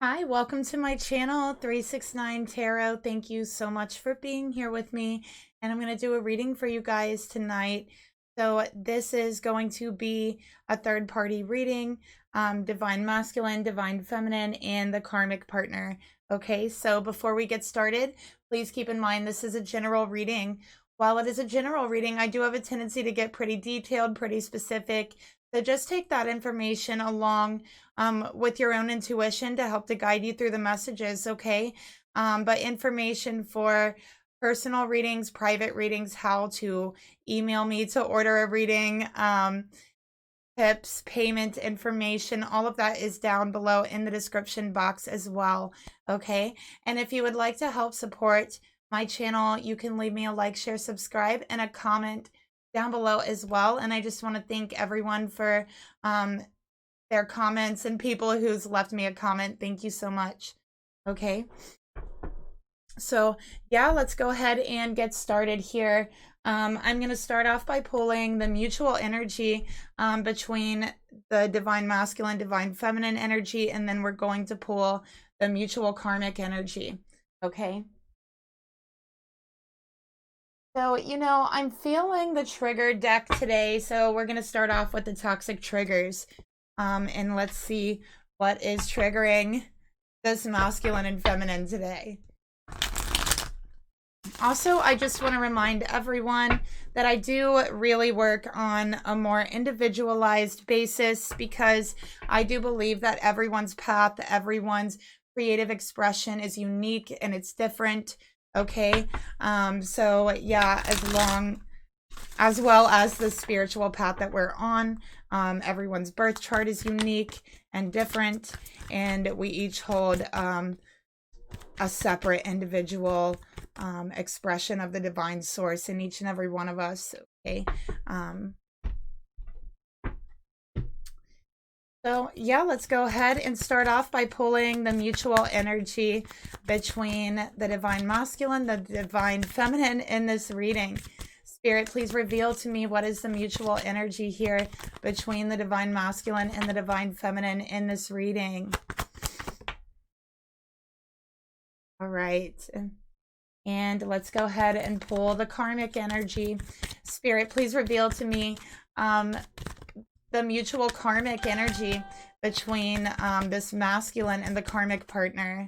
Hi, welcome to my channel, 369 Tarot. Thank you so much for being here with me. And I'm going to do a reading for you guys tonight. So this is going to be a third-party reading, divine masculine, divine feminine, and the karmic partner. Okay, so before we get started, please keep in mind this is a general reading. While it is a general reading, I do have a tendency to get pretty detailed, pretty specific. So just take that information along with your own intuition to help to guide you through the messages, okay? But information for personal readings, private readings, how to email me to order a reading, tips, payment information, all of that is down below in the description box as well, okay? And if you would like to help support my channel, you can leave me a like, share, subscribe, and a comment down below as well. And I just want to thank everyone for their comments and people who's left me a comment. Thank you so much. Okay. So yeah, let's go ahead and get started here. I'm going to start off by pulling the mutual energy between the divine masculine, divine feminine energy, and then we're going to pull the mutual karmic energy. Okay. So, I'm feeling the trigger deck today. So we're going to start off with the toxic triggers. And let's see what is triggering this masculine and feminine today. Also, I just want to remind everyone that I do really work on a more individualized basis because I do believe that everyone's path, everyone's creative expression is unique and it's different. Okay. So yeah, as well as the spiritual path that we're on. Everyone's birth chart is unique and different, and we each hold a separate individual expression of the divine source in each and every one of us. Okay. So yeah, let's go ahead and start off by pulling the mutual energy between the divine masculine, the divine feminine in this reading. Spirit, please reveal to me what is the mutual energy here between the divine masculine and the divine feminine in this reading. All right. And let's go ahead and pull the karmic energy. Spirit, please reveal to me the mutual karmic energy between this masculine and the karmic partner.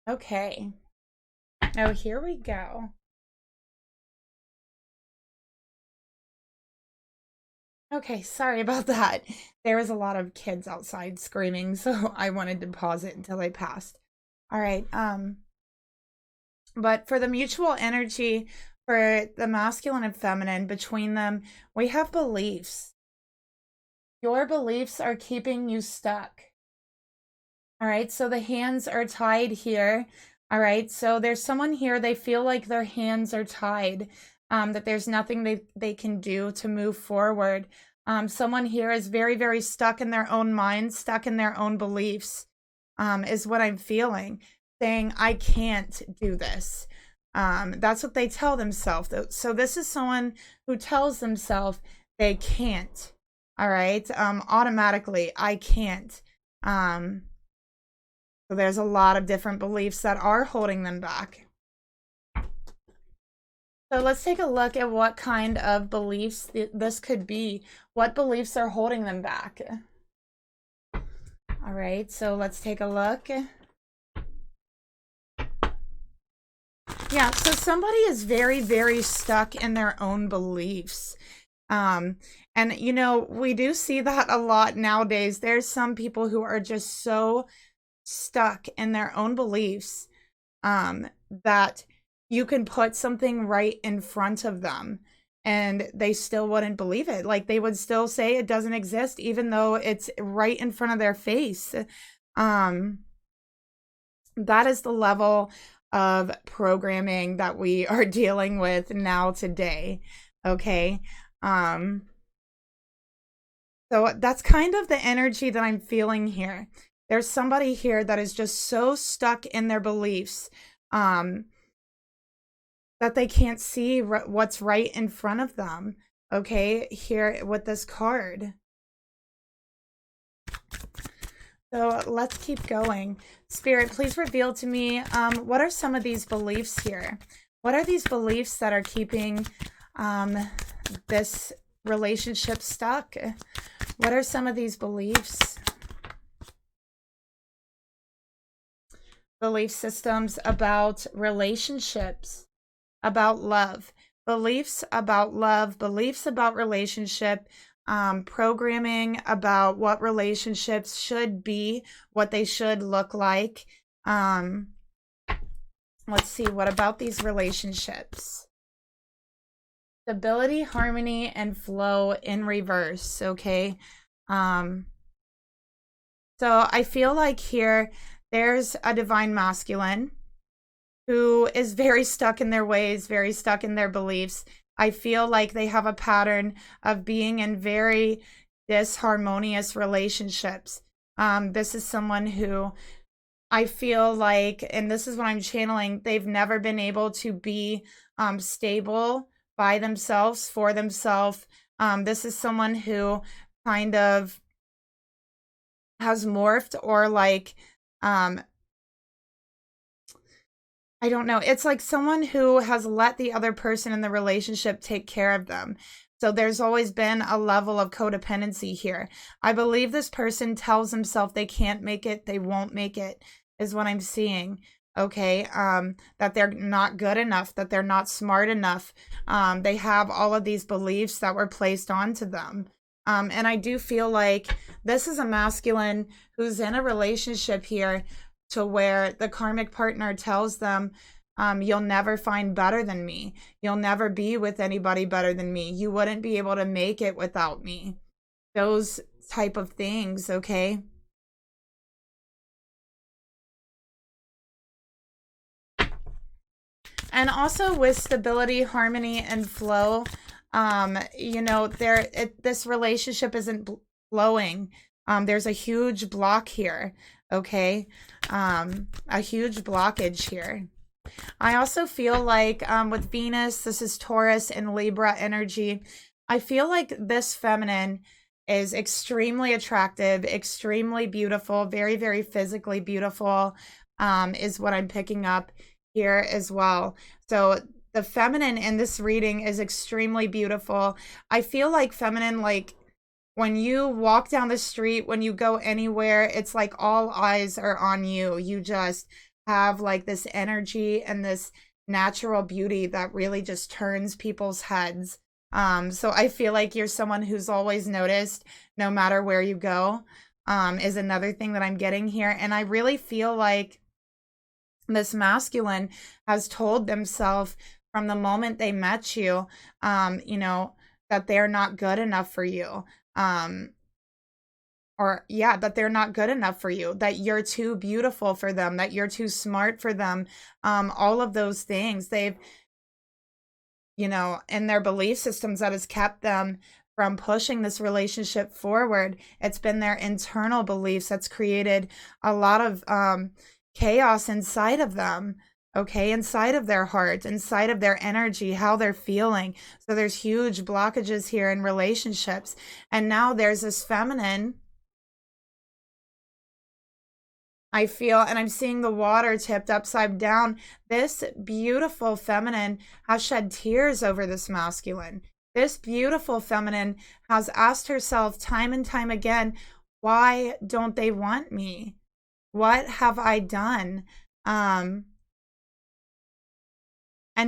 Okay. Oh, here we go. Okay, sorry about that. There was a lot of kids outside screaming, so I wanted to pause it until they passed. All right. But for the mutual energy for the masculine and feminine between them, we have beliefs. Your beliefs are keeping you stuck. All right, so the hands are tied here. All right, so there's someone here, they feel like their hands are tied, that there's nothing they can do to move forward. Someone here is very, very stuck in their own mind, stuck in their own beliefs, is what I'm feeling, saying, I can't do this. That's what they tell themselves. So this is someone who tells themselves they can't. All right, automatically, I can't. So there's a lot of different beliefs that are holding them back. So let's take a look at what kind of beliefs this could be. What beliefs are holding them back? All right, so let's take a look. Yeah, so somebody is very, very stuck in their own beliefs. And, we do see that a lot nowadays. There's some people who are just so stuck in their own beliefs that you can put something right in front of them and they still wouldn't believe it. Like they would still say it doesn't exist even though it's right in front of their face. That is the level of programming that we are dealing with now today. Okay. So that's kind of the energy that I'm feeling here. There's somebody here that is just so stuck in their beliefs that they can't see what's right in front of them. okay, here with this card. So let's keep going. Spirit, please reveal to me, what are some of these beliefs here? What are these beliefs that are keeping this relationship stuck? What are some of these beliefs? Belief systems about relationships, about love. Beliefs about love, beliefs about relationship, programming about what relationships should be, what they should look like. Let's see, what about these relationships? Stability, harmony, and flow in reverse, okay? So I feel like here there's a divine masculine who is very stuck in their ways, very stuck in their beliefs. I feel like they have a pattern of being in very disharmonious relationships. This is someone who I feel like, and this is what I'm channeling, they've never been able to be stable by themselves, for themselves. This is someone who kind of has morphed, or like, I don't know. It's like someone who has let the other person in the relationship take care of them. So there's always been a level of codependency here. I believe this person tells himself they can't make it, they won't make it, is what I'm seeing. Okay, that they're not good enough, that they're not smart enough. They have all of these beliefs that were placed onto them. And I do feel like this is a masculine who's in a relationship here to where the karmic partner tells them, you'll never find better than me. You'll never be with anybody better than me. You wouldn't be able to make it without me. Those type of things, okay? And also with stability, harmony, and flow, you know, this relationship isn't flowing. There's a huge block here, okay? A huge blockage here. I also feel like with Venus, this is Taurus and Libra energy. I feel like this feminine is extremely attractive, extremely beautiful, very, very physically beautiful, is what I'm picking up here as well. So the feminine in this reading is extremely beautiful. I feel like feminine, like when you walk down the street, when you go anywhere, it's like all eyes are on you. You just have like this energy and this natural beauty that really just turns people's heads. So I feel like you're someone who's always noticed no matter where you go, is another thing that I'm getting here. And I really feel like this masculine has told themselves from the moment they met you, you know, that they're not good enough for you. Or yeah, that they're not good enough for you, that you're too beautiful for them, that you're too smart for them. All of those things they've, you know, in their belief systems that has kept them from pushing this relationship forward. It's been their internal beliefs that's created a lot of chaos inside of them, okay, inside of their heart, inside of their energy, how they're feeling. So there's huge blockages here in relationships. And now there's this feminine, I feel, and I'm seeing the water tipped upside down. This beautiful feminine has shed tears over this masculine. This beautiful feminine has asked herself time and time again, why don't they want me? What have I done? And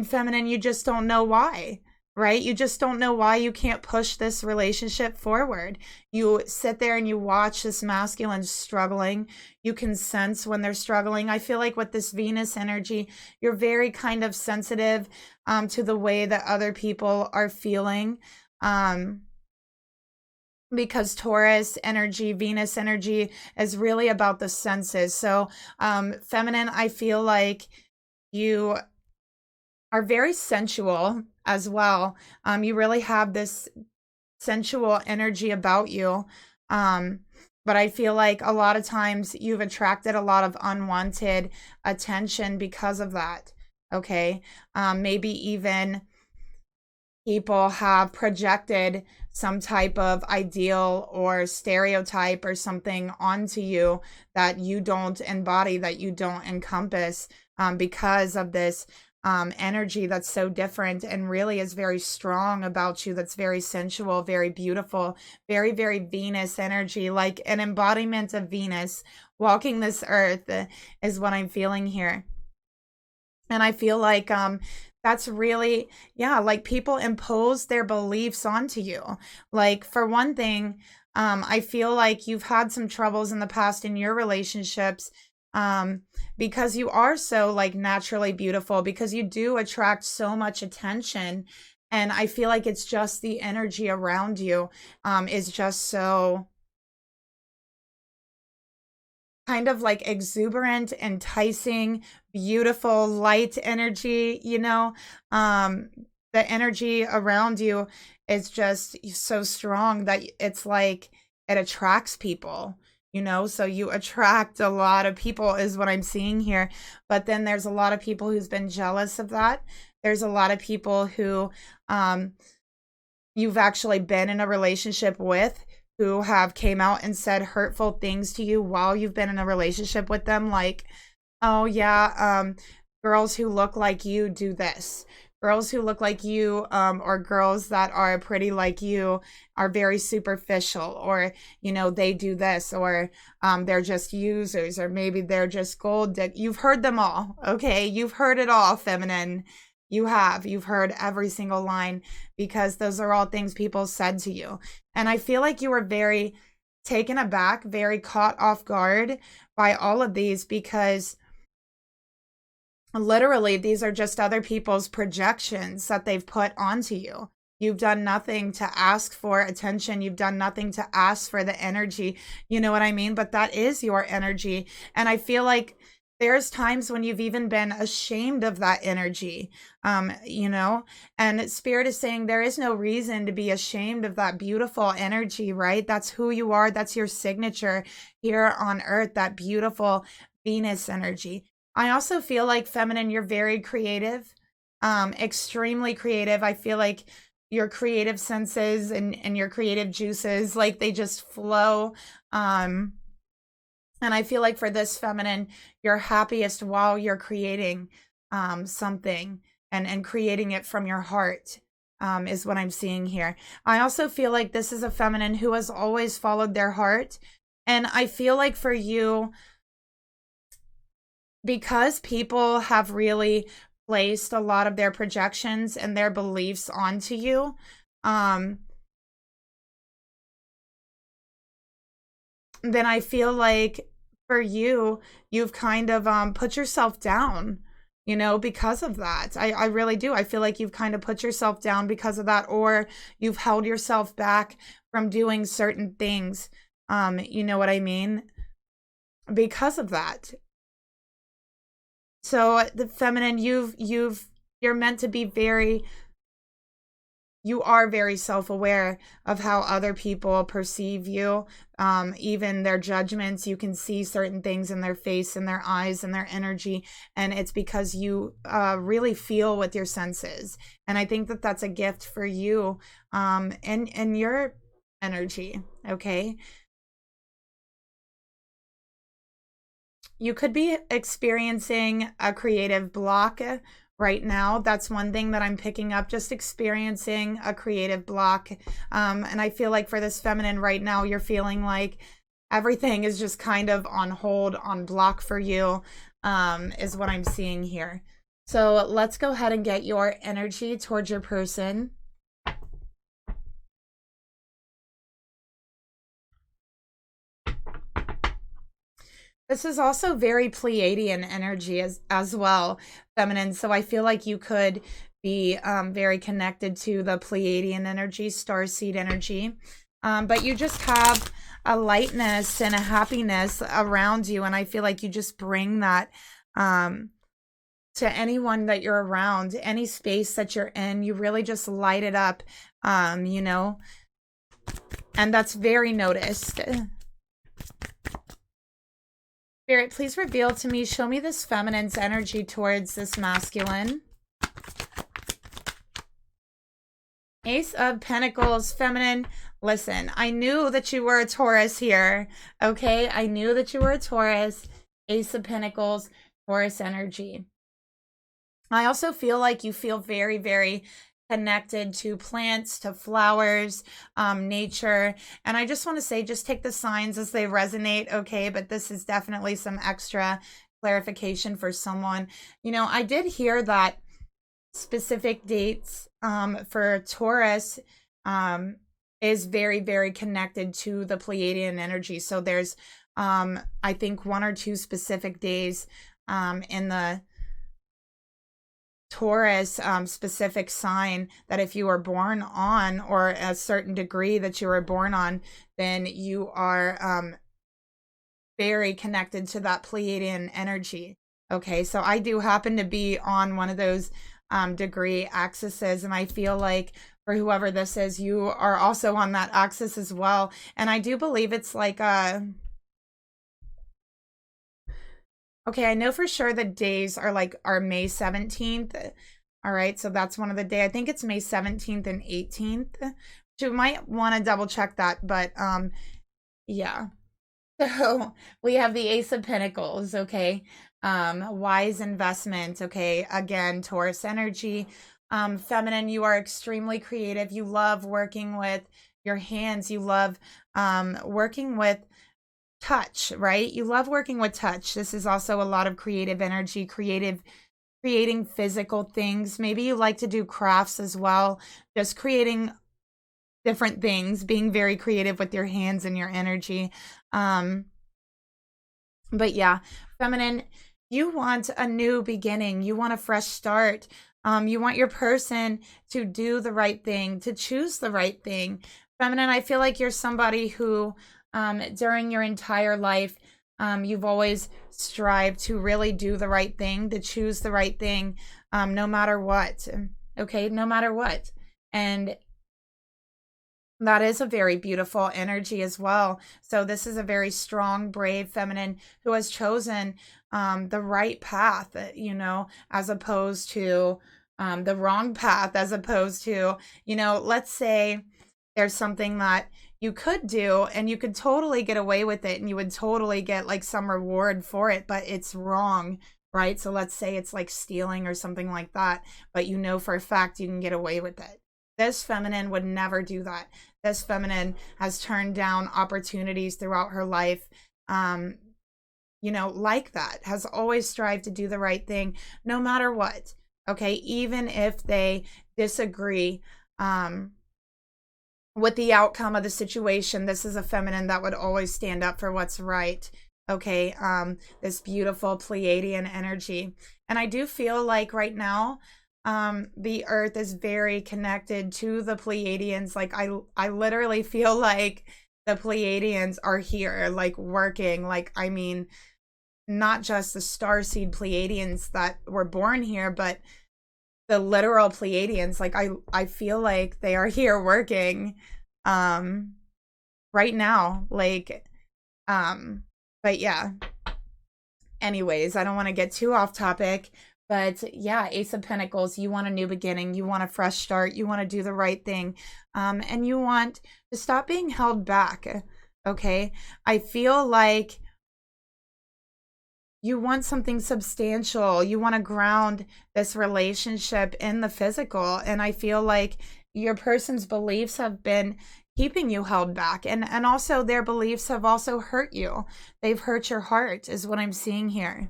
feminine, you just don't know why, right? You just don't know why you can't push this relationship forward. You sit there and you watch this masculine struggling. You can sense when they're struggling. I feel like with this Venus energy, you're very kind of sensitive to the way that other people are feeling. Because Taurus energy, Venus energy is really about the senses. So feminine, I feel like you are very sensual as well. You really have this sensual energy about you. But I feel like a lot of times you've attracted a lot of unwanted attention because of that. Okay. Maybe even people have projected some type of ideal or stereotype or something onto you that you don't embody, that you don't encompass, because of this energy that's so different and really is very strong about you, that's very sensual, very beautiful, very, very Venus energy, like an embodiment of Venus walking this earth, is what I'm feeling here. And I feel like that's really, yeah, like people impose their beliefs onto you. Like, for one thing, I feel like you've had some troubles in the past in your relationships, because you are so like naturally beautiful, because you do attract so much attention. And I feel like it's just the energy around you is just so kind of like exuberant, enticing, beautiful, light energy, you know? The energy around you is just so strong that it's like it attracts people, you know? So you attract a lot of people is what I'm seeing here. But then there's a lot of people who's been jealous of that. There's a lot of people who you've actually been in a relationship with who have came out and said hurtful things to you while you've been in a relationship with them, like, oh yeah, girls who look like you do this, girls who look like you, or girls that are pretty like you are very superficial, or you know, they do this, or they're just users, or maybe they're just gold dig. You've heard them all. Okay, you've heard it all, feminine. You've heard every single line, because those are all things people said to you. And I feel like you were very taken aback, very caught off guard by all of these, because literally these are just other people's projections that they've put onto you. You've done nothing to ask for attention. You've done nothing to ask for the energy. You know what I mean? But that is your energy. And I feel like there's times when you've even been ashamed of that energy, you know, and Spirit is saying there is no reason to be ashamed of that beautiful energy, right? That's who you are. That's your signature here on earth, that beautiful Venus energy. I also feel like, feminine, you're very creative, extremely creative. I feel like your creative senses and your creative juices, like they just flow. And I feel like for this, feminine, you're happiest while you're creating something, and creating it from your heart, is what I'm seeing here. I also feel like this is a feminine who has always followed their heart. And I feel like for you, because people have really placed a lot of their projections and their beliefs onto you, then I feel like for you, you've kind of put yourself down, you know, because of that. I really do. I feel like you've kind of put yourself down because of that, or you've held yourself back from doing certain things. You know what I mean? Because of that. So the feminine, you're meant to be very, you are very self-aware of how other people perceive you, even their judgments. You can see certain things in their face and their eyes and their energy, and it's because you really feel with your senses. And I think that that's a gift for you, and your energy. Okay, you could be experiencing a creative block right now. That's one thing that I'm picking up, just experiencing a creative block. And I feel like for this feminine right now, you're feeling like everything is just kind of on hold, on block for you, is what I'm seeing here. So let's go ahead and get your energy towards your person. This is also very Pleiadian energy as well, feminine. So I feel like you could be very connected to the Pleiadian energy, starseed energy. But you just have a lightness and a happiness around you. And I feel like you just bring that to anyone that you're around, any space that you're in. You really just light it up, you know, and that's very noticed. Spirit, please reveal to me, show me this feminine's energy towards this masculine. Ace of Pentacles, feminine. Listen, I knew that you were a Taurus here. Okay, I knew that you were a Taurus. Ace of Pentacles, Taurus energy. I also feel like you feel very, very connected to plants, to flowers, nature. And I just want to say, just take the signs as they resonate, okay? But this is definitely some extra clarification for someone. You know, I did hear that specific dates for Taurus is very, very connected to the Pleiadian energy. So there's, I think, 1 or 2 specific days in the Taurus specific sign that if you were born on, or a certain degree that you were born on, then you are very connected to that Pleiadian energy. Okay, so I do happen to be on one of those degree axes, and I feel like for whoever this is, you are also on that axis as well. And I do believe it's like okay, I know for sure the days are May 17th. All right, so that's one of the day. I think it's May 17th and 18th. You might want to double check that, but yeah. So we have the Ace of Pentacles, okay? Wise investment, okay? Again, Taurus energy. Feminine, you are extremely creative. You love working with your hands. You love working with touch, right? You love working with touch. This is also a lot of creative energy, creating physical things. Maybe you like to do crafts as well, just creating different things, being very creative with your hands and your energy. But yeah, feminine, you want a new beginning. You want a fresh start. You want your person to do the right thing, to choose the right thing. Feminine, I feel like you're somebody who during your entire life, you've always strived to really do the right thing, to choose the right thing, no matter what. Okay, no matter what. And that is a very beautiful energy as well. So this is a very strong, brave feminine who has chosen the right path, you know, as opposed to the wrong path, as opposed to, you know, let's say there's something that you could do and you could totally get away with it and you would totally get like some reward for it, but it's wrong, right? So let's say it's like stealing or something like that, but you know for a fact you can get away with it. This feminine would never do that. This feminine has turned down opportunities throughout her life, you know, like that, has always strived to do the right thing, no matter what, okay? Even if they disagree with the outcome of the situation, this is a feminine that would always stand up for what's right, okay? This beautiful Pleiadian energy. And I do feel like right now, the earth is very connected to the Pleiadians. Like I literally feel like the Pleiadians are here, like working, like, I mean, not just the starseed Pleiadians that were born here, but the literal Pleiadians. Like I feel like they are here working right now, like but yeah, anyways, I don't want to get too off topic, but yeah, Ace of Pentacles, you want a new beginning, you want a fresh start, you want to do the right thing, and you want to stop being held back, okay? I feel like you want something substantial. You want to ground this relationship in the physical. And I feel like your person's beliefs have been keeping you held back. And also their beliefs have also hurt you. They've hurt your heart is what I'm seeing here.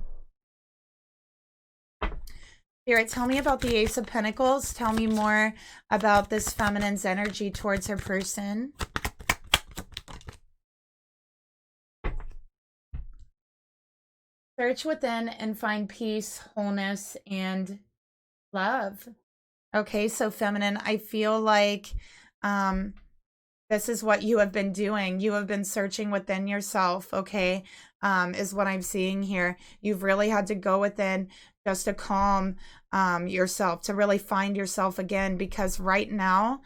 Spirit, tell me about the Ace of Pentacles. Tell me more about this feminine's energy towards her person. Search within and find peace, wholeness, and love. Okay, so feminine, I feel like this is what you have been doing. You have been searching within yourself, okay, is what I'm seeing here. You've really had to go within just to calm yourself, to really find yourself again, because right now,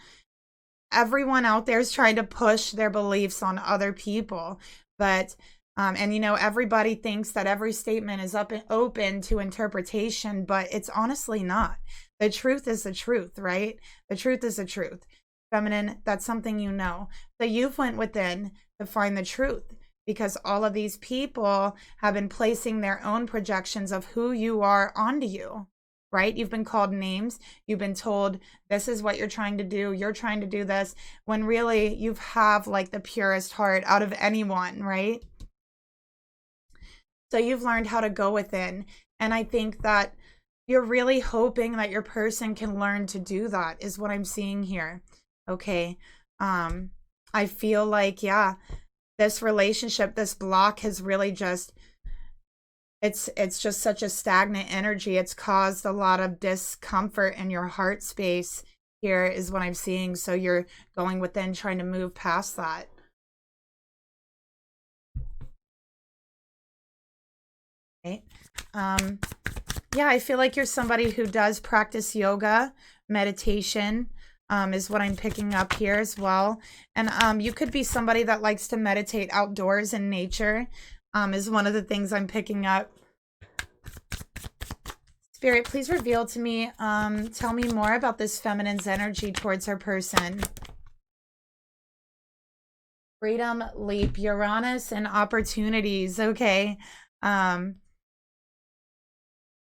everyone out there is trying to push their beliefs on other people, but and you know, everybody thinks that every statement is open to interpretation, but it's honestly not. The truth is the truth, right? The truth is the truth. feminine, that's something you know. So you've went within to find the truth, because all of these people have been placing their own projections of who you are onto you, right? You've been called names. You've been told this is what you're trying to do. You're trying to do this, when really you have like the purest heart out of anyone, right? So you've learned how to go within. And I think that you're really hoping that your person can learn to do that, is what I'm seeing here. Okay. I feel like, yeah, this relationship, this block has really just, it's just such a stagnant energy. It's caused a lot of discomfort in your heart space here, is what I'm seeing. So you're going within, trying to move past that. Okay. Yeah, I feel like you're somebody who does practice yoga, meditation, is what I'm picking up here as well. And you could be somebody that likes to meditate outdoors in nature, is one of the things I'm picking up. Spirit, please reveal to me, tell me more about this feminine's energy towards her person. Freedom, leap, Uranus, and opportunities. Okay.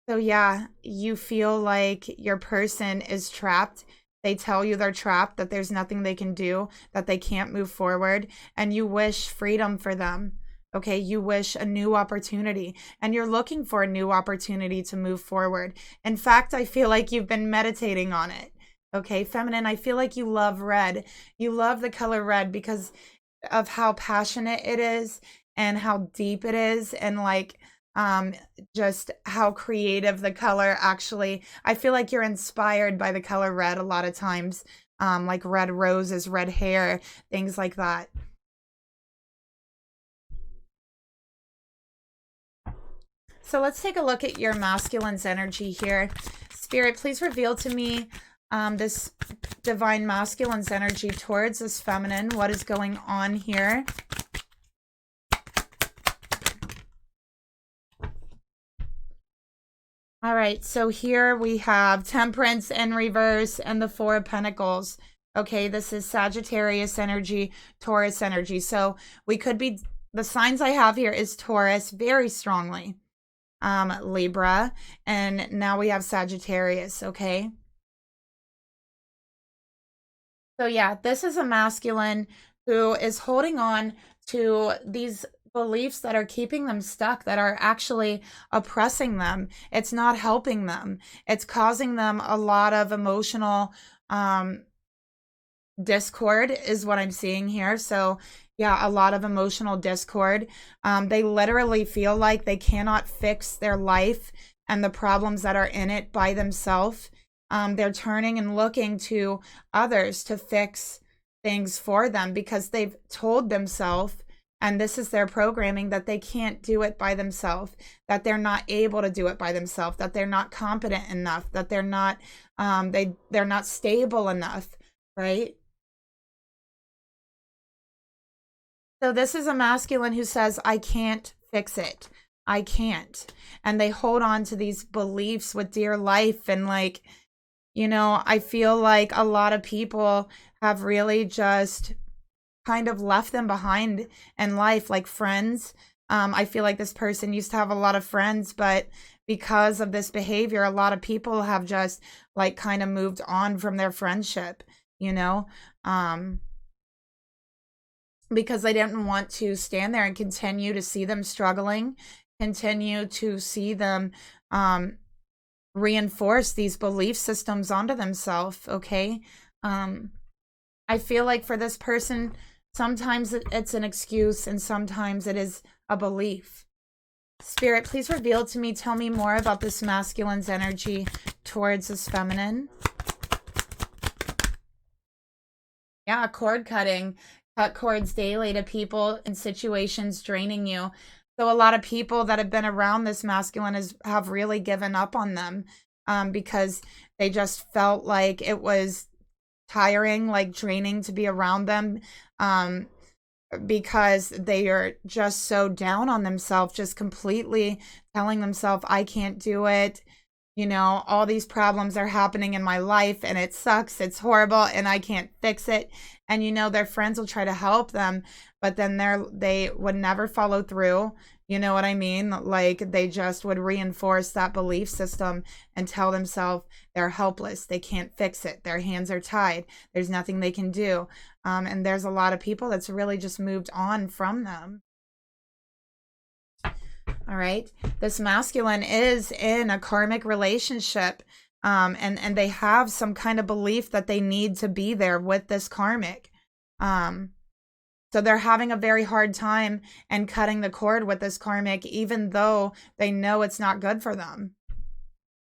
So yeah, you feel like your person is trapped. They tell you they're trapped, that there's nothing they can do, that they can't move forward, and you wish freedom for them. Okay, you wish a new opportunity, and you're looking for a new opportunity to move forward. In fact, I feel like you've been meditating on it. Okay, feminine, I feel like you love red. You love the color red because of how passionate it is and how deep it is, and like just how creative the color actually. I feel like you're inspired by the color red a lot of times, like red roses, red hair, things like that. So let's take a look at your masculine's energy here. Spirit, please reveal to me this divine masculine's energy towards this feminine. What is going on here? All right, so here we have Temperance in reverse and the Four of Pentacles. Okay, this is Sagittarius energy, Taurus energy. So we could be, the signs I have here is Taurus very strongly, Libra, and now we have Sagittarius, okay? So yeah, this is a masculine who is holding on to these beliefs that are keeping them stuck, that are actually oppressing them. It's not helping them. It's causing them a lot of emotional discord, is what I'm seeing here. So yeah, a lot of emotional discord. They literally feel like they cannot fix their life and the problems that are in it by themselves. They're turning and looking to others to fix things for them, because they've told themselves, and this is their programming, that they can't do it by themselves, that they're not able to do it by themselves, that they're not competent enough, that they're not they're not stable enough, right? So this is a masculine who says, I can't fix it. I can't. And they hold on to these beliefs with dear life. And like, you know, I feel like a lot of people have really just kind of left them behind in life, like friends. I feel like this person used to have a lot of friends, but because of this behavior, a lot of people have just like kind of moved on from their friendship, you know, because they didn't want to stand there and continue to see them struggling, continue to see them reinforce these belief systems onto themselves, okay? I feel like for this person, sometimes it's an excuse and sometimes it is a belief. Spirit, please reveal to me, tell me more about this masculine's energy towards this feminine. Yeah, cord cutting. Cut cords daily to people and situations draining you. So a lot of people that have been around this masculine have really given up on them, because they just felt like it was tiring, like draining to be around them, because they are just so down on themselves, just completely telling themselves, I can't do it. You know, all these problems are happening in my life and it sucks, it's horrible, and I can't fix it. And you know, their friends will try to help them, but then they would never follow through. You know what I mean? Like, they just would reinforce that belief system and tell themselves they're helpless, they can't fix it, their hands are tied, there's nothing they can do. And there's a lot of people that's really just moved on from them. All right. This masculine is in a karmic relationship, and they have some kind of belief that they need to be there with this karmic. So they're having a very hard time and cutting the cord with this karmic, even though they know it's not good for them,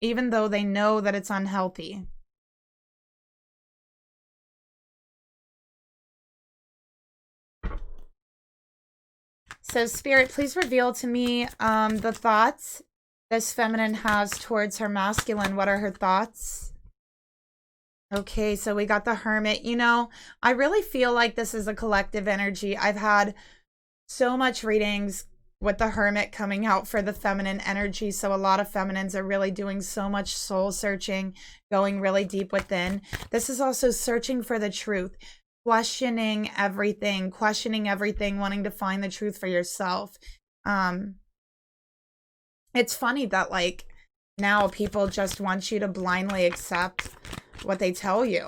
even though they know that it's unhealthy. So Spirit, please reveal to me the thoughts this feminine has towards her masculine. What are her thoughts? Okay, so we got the Hermit. You know, I really feel like this is a collective energy. I've had so much readings with the Hermit coming out for the feminine energy. So a lot of feminines are really doing so much soul searching, going really deep within. This is also searching for the truth. Questioning everything, wanting to find the truth for yourself. It's funny that, like, now people just want you to blindly accept what they tell you.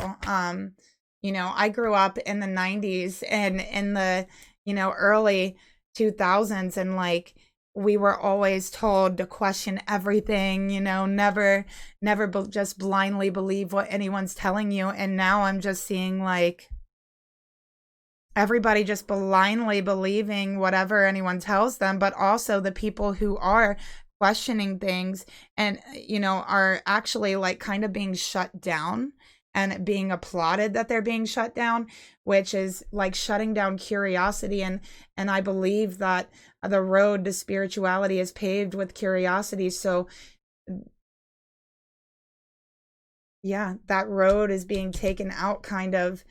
You know, I grew up in the 90s and in the, you know, early 2000s, and like, we were always told to question everything, you know, never just blindly believe what anyone's telling you. And now I'm just seeing, like, everybody just blindly believing whatever anyone tells them, but also the people who are questioning things and, you know, are actually like kind of being shut down and being applauded that they're being shut down, which is like shutting down curiosity. And I believe that the road to spirituality is paved with curiosity. So yeah, that road is being taken out kind of,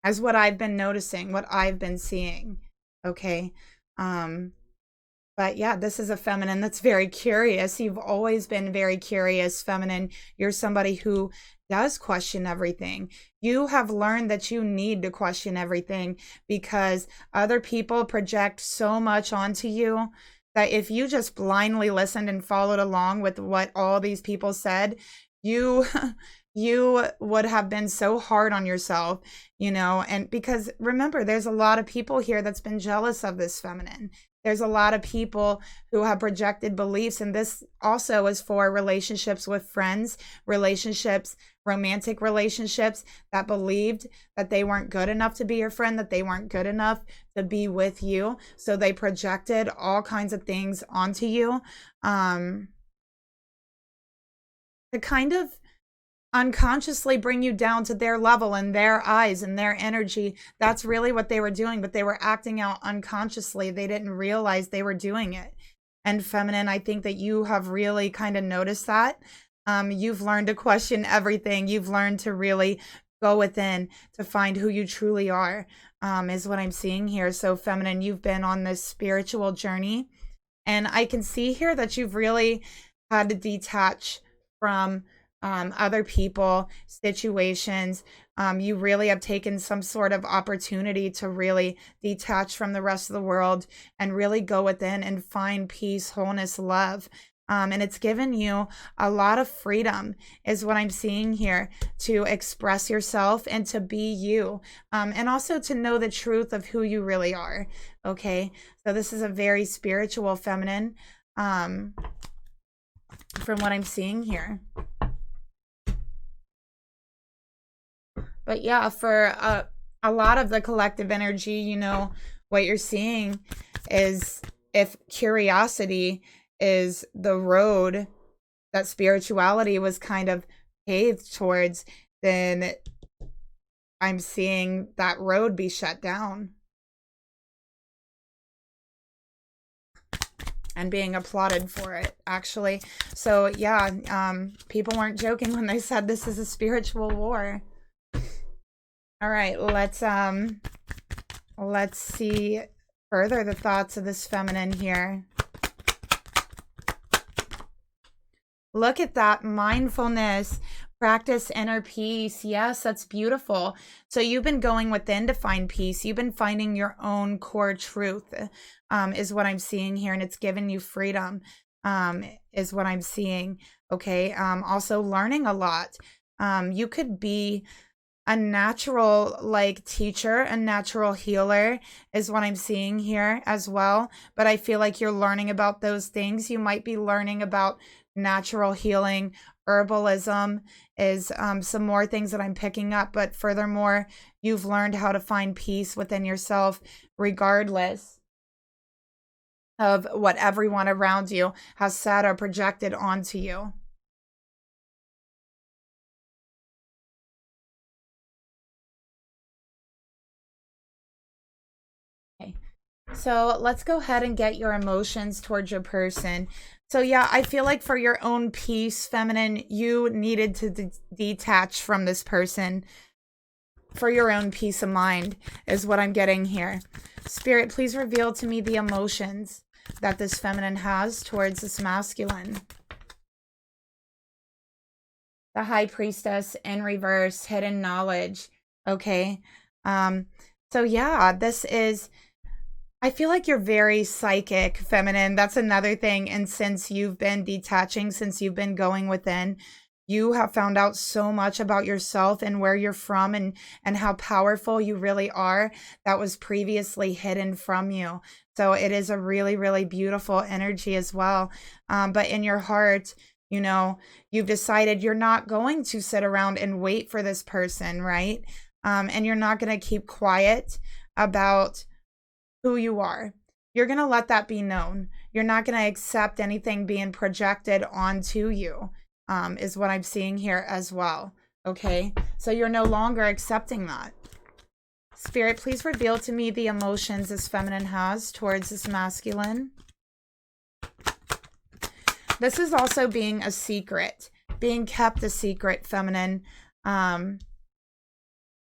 as what I've been noticing, what I've been seeing. Okay. But yeah, this is a feminine that's very curious. You've always been very curious, feminine. You're somebody who does question everything. You have learned that you need to question everything because other people project so much onto you that if you just blindly listened and followed along with what all these people said, you would have been so hard on yourself, you know. And because remember, there's a lot of people here that's been jealous of this feminine. There's a lot of people who have projected beliefs, and this also is for relationships with friends, relationships, romantic relationships, that believed that they weren't good enough to be your friend, that they weren't good enough to be with you. So they projected all kinds of things onto you, to kind of unconsciously bring you down to their level and their eyes and their energy. That's really what they were doing, but they were acting out unconsciously. They didn't realize they were doing it. And feminine, I think that you have really kind of noticed that. You've learned to question everything. You've learned to really go within to find who you truly are, is what I'm seeing here. So feminine, you've been on this spiritual journey, and I can see here that you've really had to detach from other people, situations. You really have taken some sort of opportunity to really detach from the rest of the world and really go within and find peace, wholeness, love. And it's given you a lot of freedom, is what I'm seeing here, to express yourself and to be you, and also to know the truth of who you really are. Okay, so this is a very spiritual feminine, from what I'm seeing here. But yeah, for a lot of the collective energy, you know, what you're seeing is, if curiosity is the road that spirituality was kind of paved towards, then I'm seeing that road be shut down and being applauded for it, actually. So yeah, people weren't joking when they said this is a spiritual war. All right, let's see further the thoughts of this feminine here. Look at that mindfulness. Practice inner peace. Yes, that's beautiful. So you've been going within to find peace. You've been finding your own core truth, is what I'm seeing here. And it's given you freedom, is what I'm seeing. Okay. Also learning a lot. You could be a natural like teacher, a natural healer is what I'm seeing here as well. But I feel like you're learning about those things. You might be learning about natural healing. Herbalism is some more things that I'm picking up. But furthermore, you've learned how to find peace within yourself, regardless of what everyone around you has said or projected onto you. Okay. So let's go ahead and get your emotions towards your person. So yeah, I feel like for your own peace, feminine, you needed to detach from this person for your own peace of mind is what I'm getting here. Spirit, please reveal to me the emotions that this feminine has towards this masculine. The High Priestess in reverse, hidden knowledge. Okay. So yeah, this is, I feel like you're very psychic, feminine. That's another thing. And since you've been detaching, since you've been going within, you have found out so much about yourself and where you're from and how powerful you really are that was previously hidden from you. So it is a really, really beautiful energy as well. But in your heart, you know, you've decided you're not going to sit around and wait for this person, right? And you're not going to keep quiet about who you are. You're going to let that be known. You're not going to accept anything being projected onto you, is what I'm seeing here as well. Okay. So you're no longer accepting that. Spirit, please reveal to me the emotions this feminine has towards this masculine. This is also being a secret, being kept a secret, feminine. And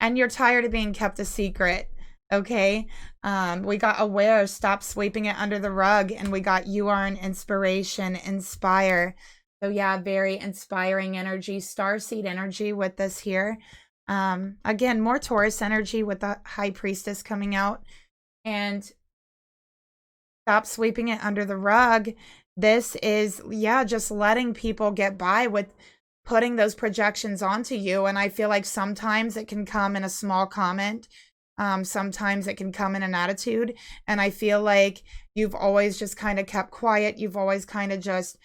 you're tired of being kept a secret. Okay. We got aware, stop sweeping it under the rug. And we got you are an inspiration, inspire. So yeah, very inspiring energy, starseed energy with this here. Again, more Taurus energy with the High Priestess coming out. And stop sweeping it under the rug. This is, yeah, just letting people get by with putting those projections onto you. And I feel like sometimes it can come in a small comment. Sometimes it can come in an attitude. And I feel like you've always just kind of kept quiet. You've always kind of just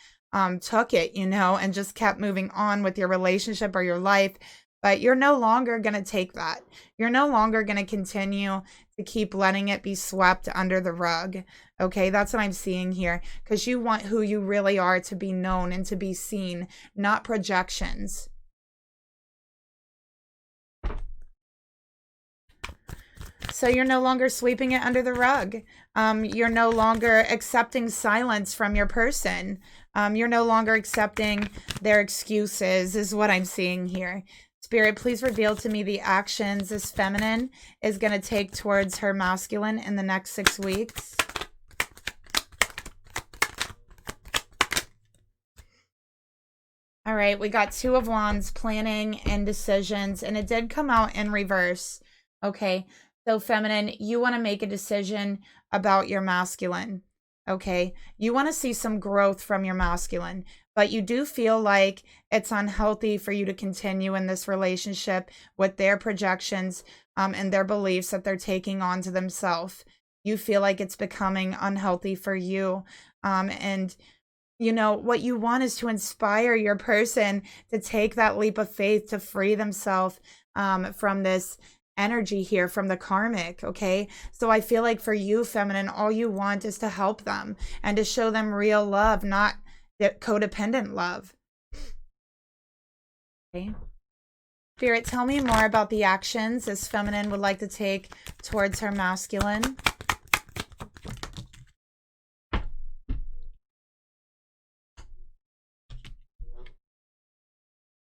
took it, you know, and just kept moving on with your relationship or your life. But you're no longer going to take that. You're no longer going to continue to keep letting it be swept under the rug. Okay, that's what I'm seeing here. Because you want who you really are to be known and to be seen, not projections. So you're no longer sweeping it under the rug. You're no longer accepting silence from your person. You're no longer accepting their excuses, is what I'm seeing here. Spirit, please reveal to me the actions this feminine is going to take towards her masculine in the next 6 weeks. All right, we got Two of Wands, planning and decisions, and it did come out in reverse. Okay, so feminine, you want to make a decision about your masculine. Okay, you want to see some growth from your masculine, but you do feel like it's unhealthy for you to continue in this relationship with their projections and their beliefs that they're taking onto themselves. You feel like it's becoming unhealthy for you. And, you know, what you want is to inspire your person to take that leap of faith to free themselves from this energy here from the karmic. Okay, so I feel like for you, feminine, all you want is to help them and to show them real love, not codependent love. Okay, Spirit, tell me more about the actions this feminine would like to take towards her masculine.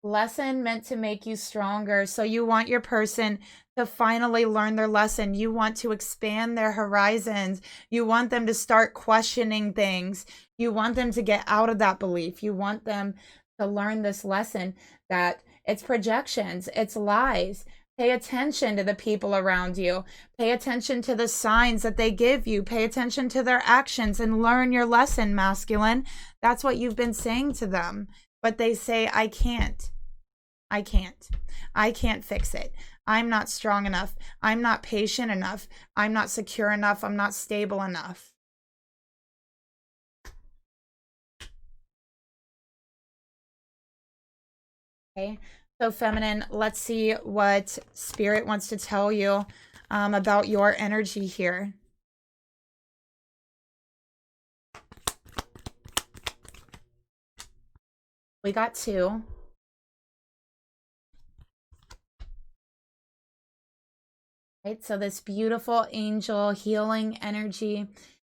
Lesson meant to make you stronger. So you want your person to finally learn their lesson. You want to expand their horizons. You want them to start questioning things. You want them to get out of that belief. You want them to learn this lesson that it's projections, it's lies. Pay attention to the people around you. Pay attention to the signs that they give you. Pay attention to their actions and learn your lesson, masculine. That's what you've been saying to them. But they say, I can't. I can't. I can't fix it. I'm not strong enough. I'm not patient enough. I'm not secure enough. I'm not stable enough. Okay. So feminine, let's see what spirit wants to tell you about your energy here. We got 2. Right, so this beautiful angel healing energy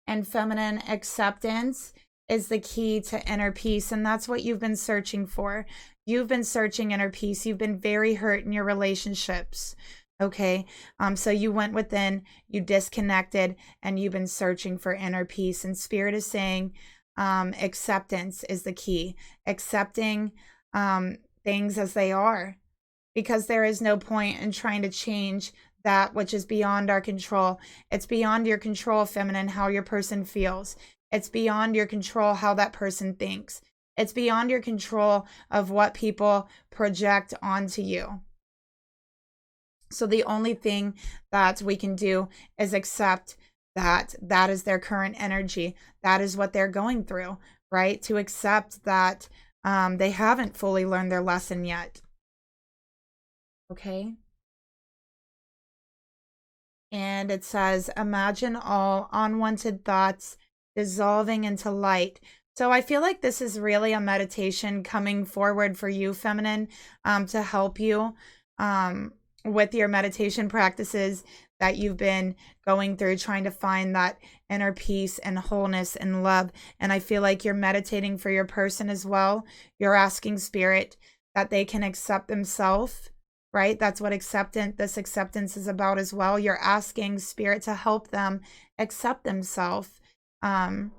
and feminine acceptance is the key to inner peace. And that's what you've been searching for. You've been searching inner peace. You've been very hurt in your relationships. Okay. So you went within, you disconnected, and you've been searching for inner peace. And spirit is saying, acceptance is the key. Accepting, things as they are, because there is no point in trying to change that which is beyond our control. It's beyond your control, feminine, how your person feels. It's beyond your control how that person thinks. It's beyond your control of what people project onto you. So the only thing that we can do is accept that that is their current energy. That is what they're going through, right? To accept that they haven't fully learned their lesson yet. Okay. And it says, imagine all unwanted thoughts dissolving into light. So I feel like this is really a meditation coming forward for you, feminine, to help you with your meditation practices that you've been going through, trying to find that inner peace and wholeness and love. And I feel like you're meditating for your person as well. You're asking spirit that they can accept themselves. Right? That's what this acceptance is about as well. You're asking spirit to help them accept themselves. And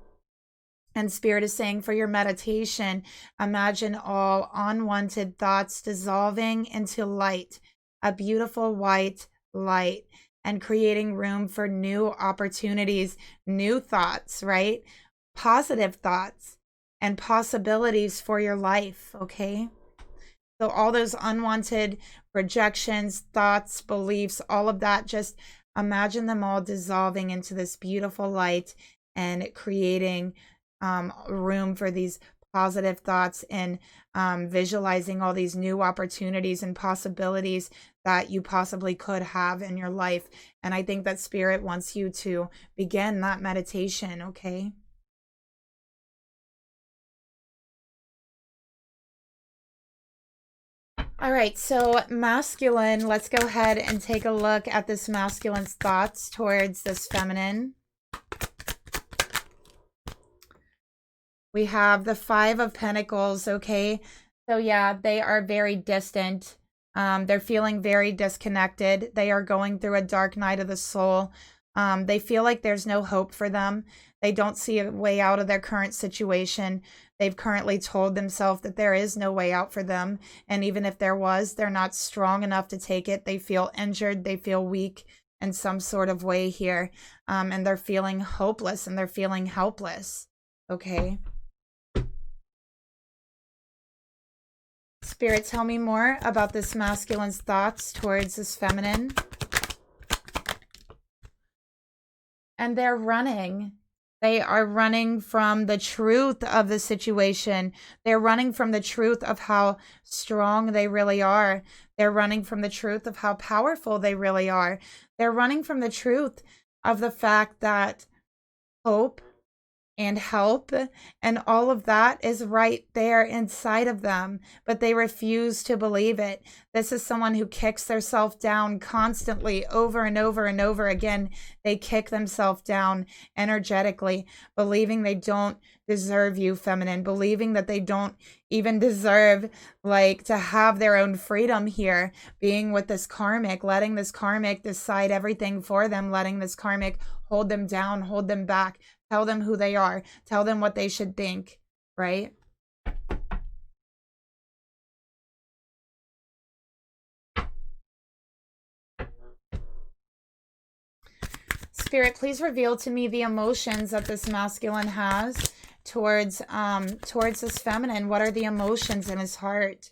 spirit is saying for your meditation, imagine all unwanted thoughts dissolving into light, a beautiful white light, and creating room for new opportunities, new thoughts, right? Positive thoughts and possibilities for your life, okay? So all those unwanted projections, thoughts, beliefs, all of that, just imagine them all dissolving into this beautiful light and creating room for these positive thoughts and visualizing all these new opportunities and possibilities that you possibly could have in your life. And I think that spirit wants you to begin that meditation, okay? All right, so masculine, let's go ahead and take a look at this masculine's thoughts towards this feminine. We have the 5 of Pentacles, okay? So yeah, they are very distant. They're feeling very disconnected. They are going through a dark night of the soul. They feel like there's no hope for them. They don't see a way out of their current situation. They've currently told themselves that there is no way out for them. And even if there was, they're not strong enough to take it. They feel injured. They feel weak in some sort of way here. And they're feeling hopeless and they're feeling helpless. Okay. Spirit, tell me more about this masculine's thoughts towards this feminine. And they're running. They are running from the truth of the situation. They're running from the truth of how strong they really are. They're running from the truth of how powerful they really are. They're running from the truth of the fact that hope and help and all of that is right there inside of them, but they refuse to believe it. This is someone who kicks themselves down constantly over and over and over again. They kick themselves down energetically, believing they don't deserve you, feminine, believing that they don't even deserve like to have their own freedom here, being with this karmic, letting this karmic decide everything for them, letting this karmic hold them down, hold them back, tell them who they are, tell them what they should think, right? Spirit, please reveal to me the emotions that this masculine has towards this feminine. What are the emotions in his heart?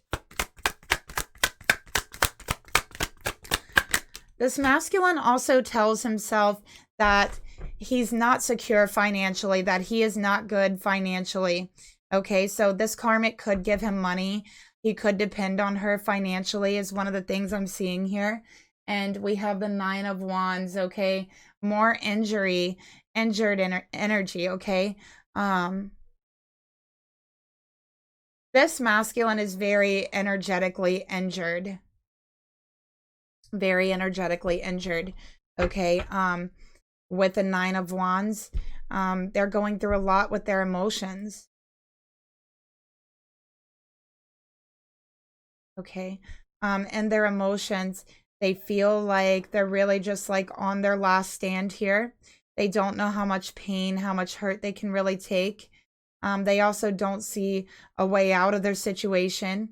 This masculine also tells himself that he's not secure financially, that he is not good financially. Okay, so this karmic could give him money. He could depend on her financially is one of the things I'm seeing here. And we have the 9 of Wands, okay? More injured energy, okay? This masculine is very energetically injured. Very energetically injured, okay? With the 9 of Wands, they're going through a lot with their emotions. Okay, and their emotions, they feel like they're really just like on their last stand here. They don't know how much pain, how much hurt they can really take. They also don't see a way out of their situation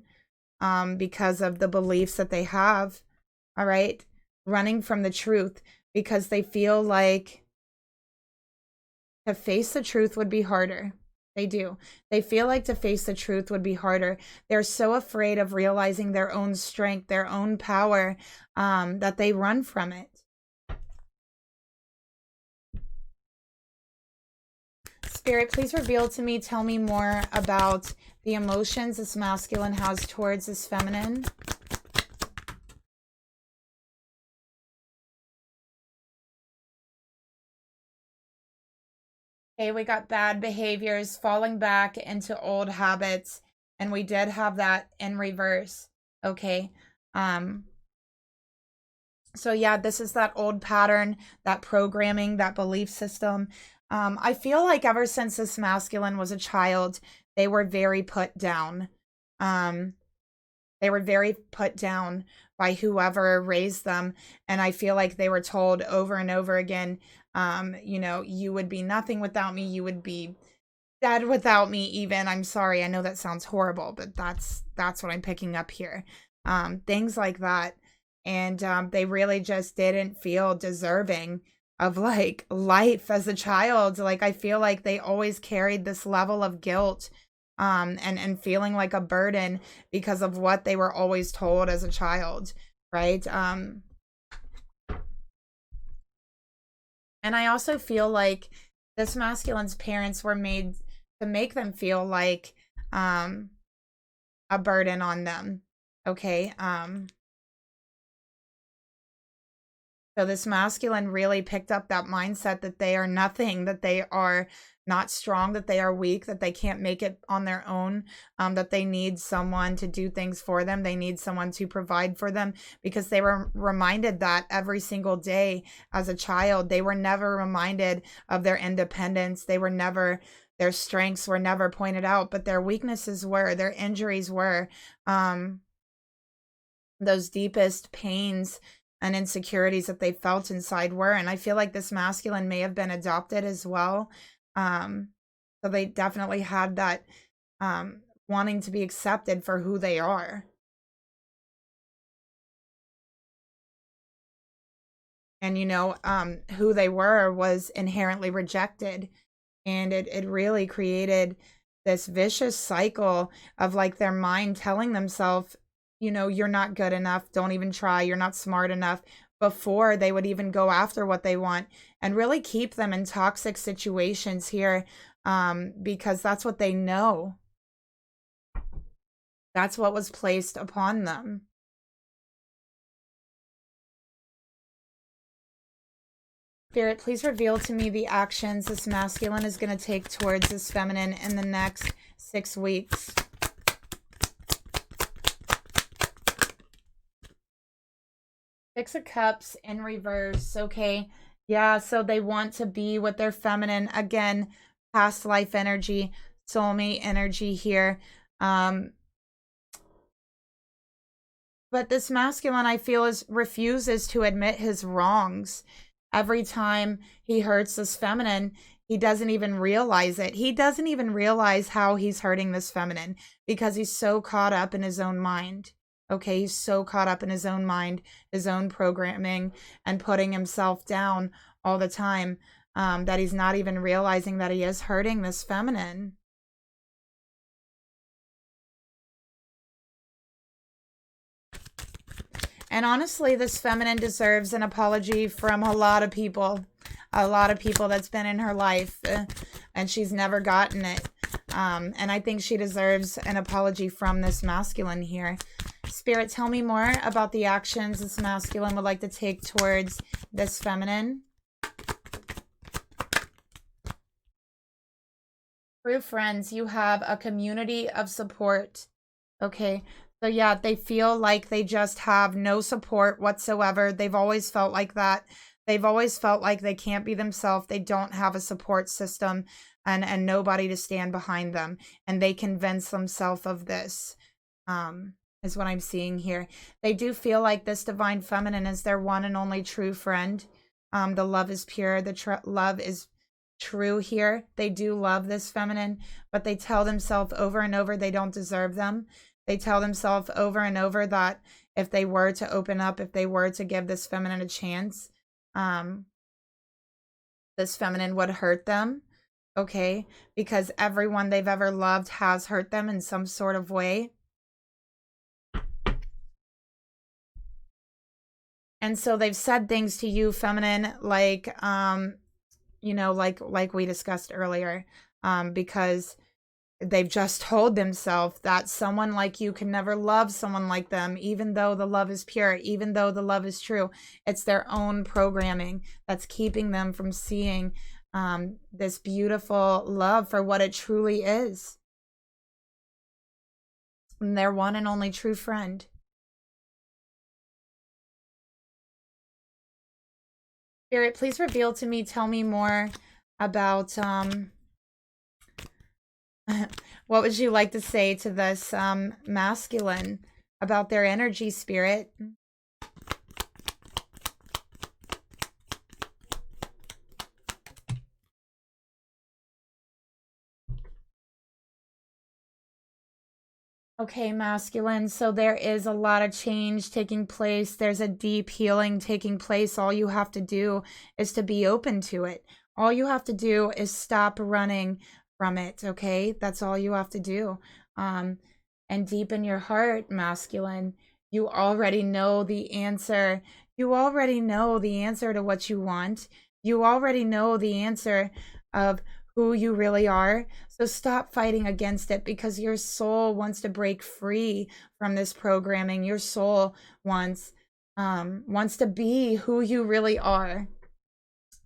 because of the beliefs that they have. All right, running from the truth because they feel like to face the truth would be harder. They do. They feel like to face the truth would be harder. They're so afraid of realizing their own strength, their own power, that they run from it. Spirit, please reveal to me, tell me more about the emotions this masculine has towards this feminine. Okay, we got bad behaviors, falling back into old habits, and we did have that in reverse. Okay. So yeah, this is that old pattern, that programming, that belief system. I feel like ever since this masculine was a child, they were very put down. They were very put down by whoever raised them. And I feel like they were told over and over again, you know, you would be nothing without me. You would be dead without me even. I'm sorry. I know that sounds horrible, but that's what I'm picking up here. Things like that. And they really just didn't feel deserving of like life as a child. Like I feel like they always carried this level of guilt and feeling like a burden because of what they were always told as a child, right? And I also feel like this masculine's parents were made to make them feel like a burden on them, okay? So this masculine really picked up that mindset that they are nothing, that they are not strong, that they are weak, that they can't make it on their own, that they need someone to do things for them. They need someone to provide for them because they were reminded that every single day as a child. They were never reminded of their independence. They were never, their strengths were never pointed out, but their weaknesses were, their injuries were, those deepest pains and insecurities that they felt inside were. And I feel like this masculine may have been adopted as well. So they definitely had that wanting to be accepted for who they are. And, you know, who they were was inherently rejected. And it really created this vicious cycle of like their mind telling themselves, you know, you're not good enough. Don't even try. You're not smart enough, before they would even go after what they want, and really keep them in toxic situations here, because that's what they know. That's what was placed upon them. Spirit, please reveal to me the actions this masculine is going to take towards this feminine in the next 6 weeks. Six of Cups in reverse, okay? Yeah, so they want to be with their feminine. Again, past life energy, soulmate energy here. But this masculine, I feel, refuses to admit his wrongs. Every time he hurts this feminine, he doesn't even realize it. He doesn't even realize how he's hurting this feminine because he's so caught up in his own mind. Okay, he's so caught up in his own mind, his own programming, and putting himself down all the time, that he's not even realizing that he is hurting this feminine. And honestly, this feminine deserves an apology from a lot of people that's been in her life, and she's never gotten it. And I think she deserves an apology from this masculine here. Spirit, tell me more about the actions this masculine would like to take towards this feminine. True friends, you have a community of support. Okay. So yeah, they feel like they just have no support whatsoever. They've always felt like that. They've always felt like they can't be themselves. They don't have a support system and nobody to stand behind them. And they convince themselves of this, is what I'm seeing here. They do feel like this divine feminine is their one and only true friend. The love is pure. The love is true here. They do love this feminine, but they tell themselves over and over they don't deserve them. They tell themselves over and over that if they were to open up, if they were to give this feminine a chance, this feminine would hurt them, okay? Because everyone they've ever loved has hurt them in some sort of way. And so they've said things to you, feminine, like, you know, like we discussed earlier, because they've just told themselves that someone like you can never love someone like them, even though the love is pure, even though the love is true. It's their own programming that's keeping them from seeing this beautiful love for what it truly is. And their one and only true friend. Spirit, please reveal to me, tell me more about what would you like to say to this masculine about their energy, Spirit? Okay, masculine, so there is a lot of change taking place. There's a deep healing taking place. All you have to do is to be open to it. All you have to do is stop running from it, okay? That's all you have to do. And deep in your heart, masculine, you already know the answer. You already know the answer to what you want. You already know the answer of who you really are. So stop fighting against it, because your soul wants to break free from this programming. Your soul wants to be who you really are,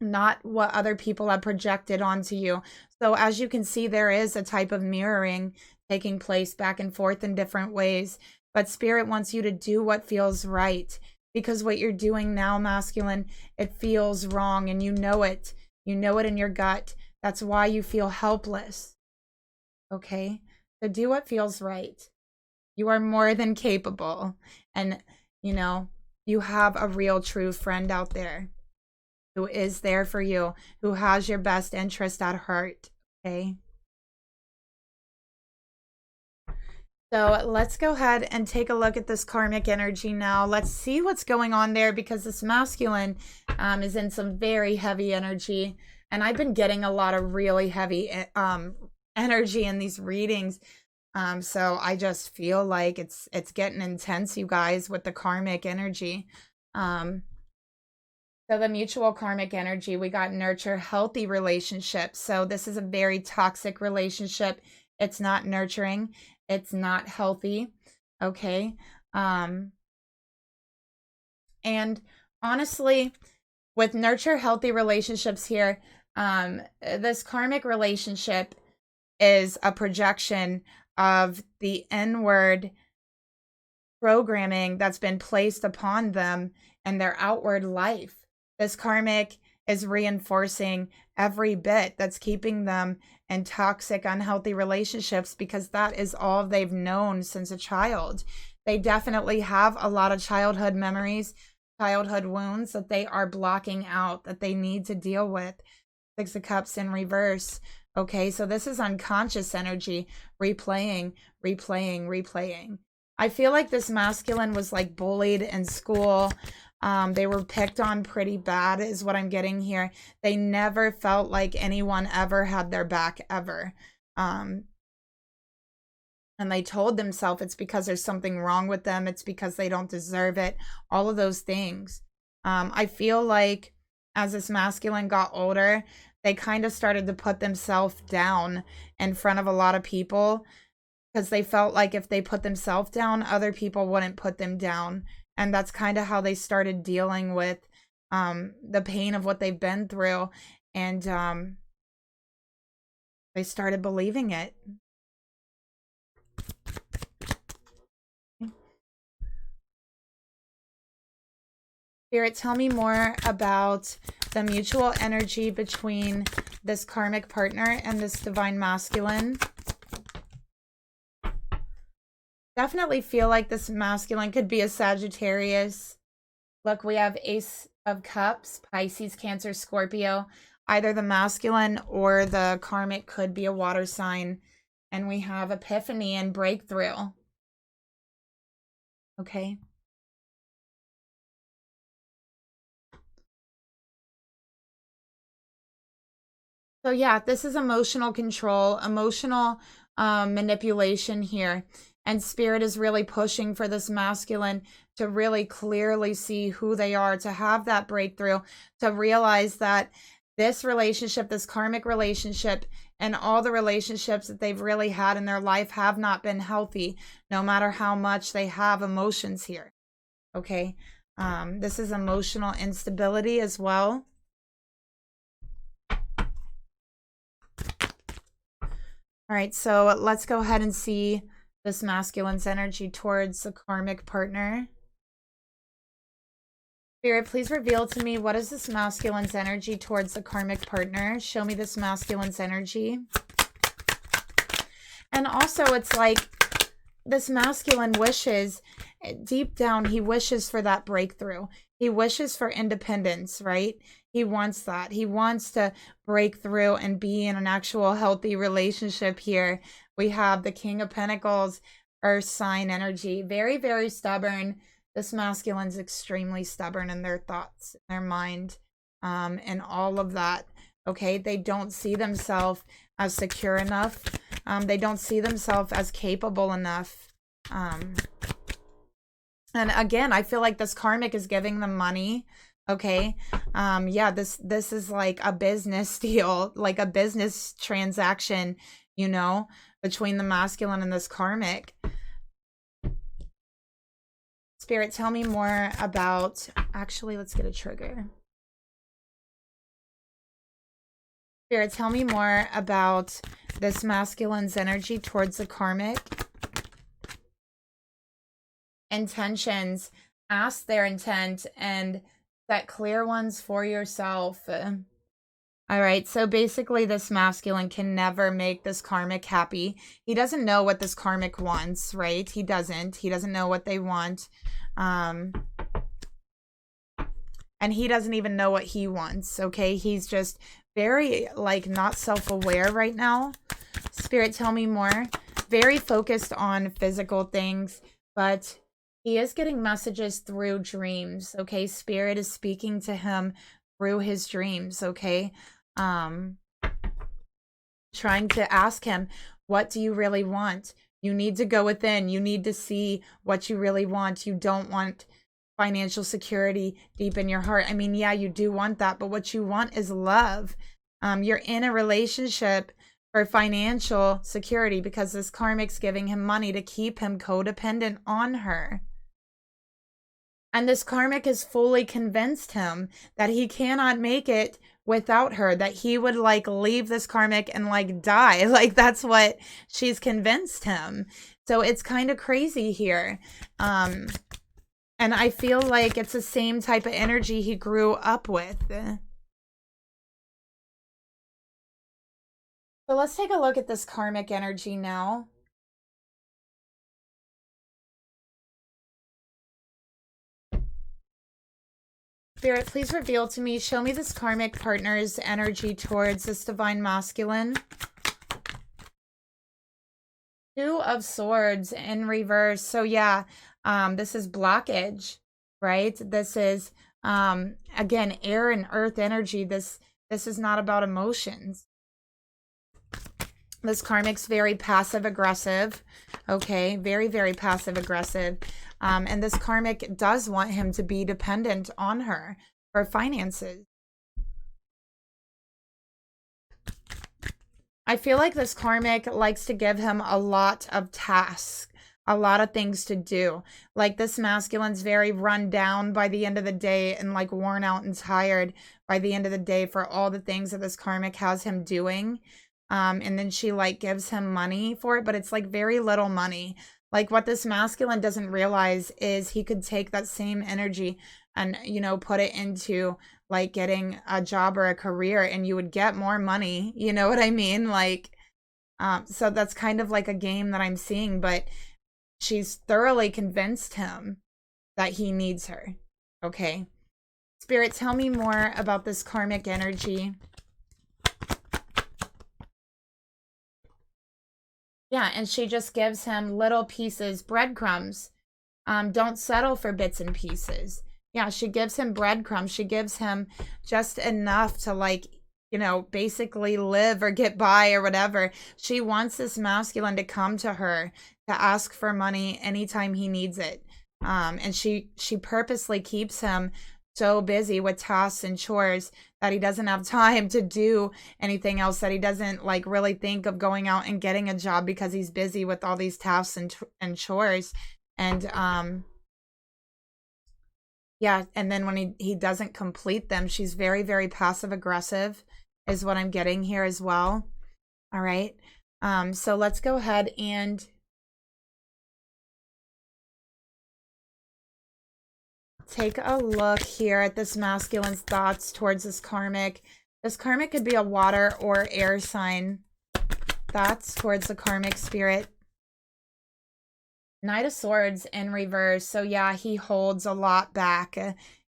not what other people have projected onto you. So as you can see, there is a type of mirroring taking place back and forth in different ways. But Spirit wants you to do what feels right, because what you're doing now, masculine, it feels wrong, and you know it. You know it in your gut. That's why you feel helpless. Okay? So do what feels right. You are more than capable. And, you know, you have a real true friend out there who is there for you, who has your best interest at heart. Okay? So let's go ahead and take a look at this karmic energy now. Let's see what's going on there, because this masculine is in some very heavy energy. And I've been getting a lot of really heavy energy in these readings. So I just feel like it's getting intense, you guys, with the karmic energy. So the mutual karmic energy, we got nurture, healthy relationships. So this is a very toxic relationship. It's not nurturing. It's not healthy. Okay. And honestly, with nurture, healthy relationships here, this karmic relationship is a projection of the inward programming that's been placed upon them and their outward life. This karmic is reinforcing every bit that's keeping them in toxic, unhealthy relationships, because that is all they've known since a child. They definitely have a lot of childhood memories, childhood wounds that they are blocking out, that they need to deal with. Six of Cups in reverse. Okay, so this is unconscious energy, replaying. I feel like this masculine was like bullied in school. They were picked on pretty bad is what I'm getting here. They never felt like anyone ever had their back ever. And they told themselves it's because there's something wrong with them. It's because they don't deserve it. All of those things. I feel like as this masculine got older, they kind of started to put themselves down in front of a lot of people because they felt like if they put themselves down, other people wouldn't put them down. And that's kind of how they started dealing with the pain of what they've been through. And they started believing it. Spirit, tell me more about the mutual energy between this karmic partner and this divine masculine. Definitely feel like this masculine could be a Sagittarius. Look, we have Ace of Cups, Pisces, Cancer, Scorpio. Either the masculine or the karmic could be a water sign. And we have Epiphany and Breakthrough. Okay. So yeah, this is emotional control, emotional manipulation here. And Spirit is really pushing for this masculine to really clearly see who they are, to have that breakthrough, to realize that this relationship, this karmic relationship, and all the relationships that they've really had in their life have not been healthy, no matter how much they have emotions here. Okay. This is emotional instability as well. All right, so let's go ahead and see this masculine's energy towards the karmic partner. Spirit, please reveal to me, what is this masculine's energy towards the karmic partner? Show me this masculine's energy. And also, it's like this masculine wishes, deep down, he wishes for that breakthrough. He wishes for independence, right? He wants that. He wants to break through and be in an actual healthy relationship here. We have the King of Pentacles, Earth sign energy. Very, very stubborn. This masculine's extremely stubborn in their thoughts, in their mind, and all of that. Okay, they don't see themselves as secure enough. They don't see themselves as capable enough. And again, I feel like this karmic is giving them money. Okay. Yeah, this is like a business deal, like a business transaction, you know, between the masculine and this karmic. Spirit, tell me more about, actually, let's get a trigger. Spirit, tell me more about this masculine's energy towards the karmic. Intentions, ask their intent and set clear ones for yourself. All right, so basically this masculine can never make this karmic happy. He doesn't know what this karmic wants, right? He doesn't know what they want. And he doesn't even know what he wants, okay? He's just very, like, not self-aware right now. Spirit, tell me more. Very focused on physical things, but he is getting messages through dreams, okay? Spirit is speaking to him through his dreams, okay? Trying to ask him, what do you really want? You need to go within. You need to see what you really want. You don't want financial security deep in your heart. I mean, yeah, you do want that, but what you want is love. You're in a relationship for financial security because this karmic's giving him money to keep him codependent on her. And this karmic has fully convinced him that he cannot make it without her, that he would like leave this karmic and like die. Like that's what she's convinced him. So it's kind of crazy here. And I feel like it's the same type of energy he grew up with. So let's take a look at this karmic energy now. Spirit, please reveal to me, show me this karmic partner's energy towards this divine masculine. Two of Swords in reverse. So yeah, this is blockage. right? This is, again, air and earth energy. This is not about emotions. This karmic's very passive aggressive. Okay, very, very passive aggressive. And this karmic does want him to be dependent on her for finances. I feel like this karmic likes to give him a lot of tasks, a lot of things to do. Like this masculine's very run down by the end of the day and like worn out and tired by the end of the day for all the things that this karmic has him doing. And then she like gives him money for it, but it's like very little money. Like what this masculine doesn't realize is he could take that same energy and, you know, put it into like getting a job or a career and you would get more money. You know what I mean? Like, so that's kind of like a game that I'm seeing, but she's thoroughly convinced him that he needs her. Okay. Spirit, tell me more about this karmic energy. Yeah, and she just gives him little pieces, breadcrumbs. Don't settle for bits and pieces. Yeah, she gives him breadcrumbs. She gives him just enough to like, you know, basically live or get by or whatever. She wants this masculine to come to her to ask for money anytime he needs it. And she purposely keeps him so busy with tasks and chores that he doesn't have time to do anything else, that he doesn't like really think of going out and getting a job because he's busy with all these tasks and chores. And yeah, and then when he doesn't complete them, she's very, very passive aggressive is what I'm getting here as well. All right. So let's go ahead and take a look here at this masculine's thoughts towards this karmic. This karmic could be a water or air sign. Thoughts towards the karmic spirit. Knight of Swords in reverse. So yeah, he holds a lot back.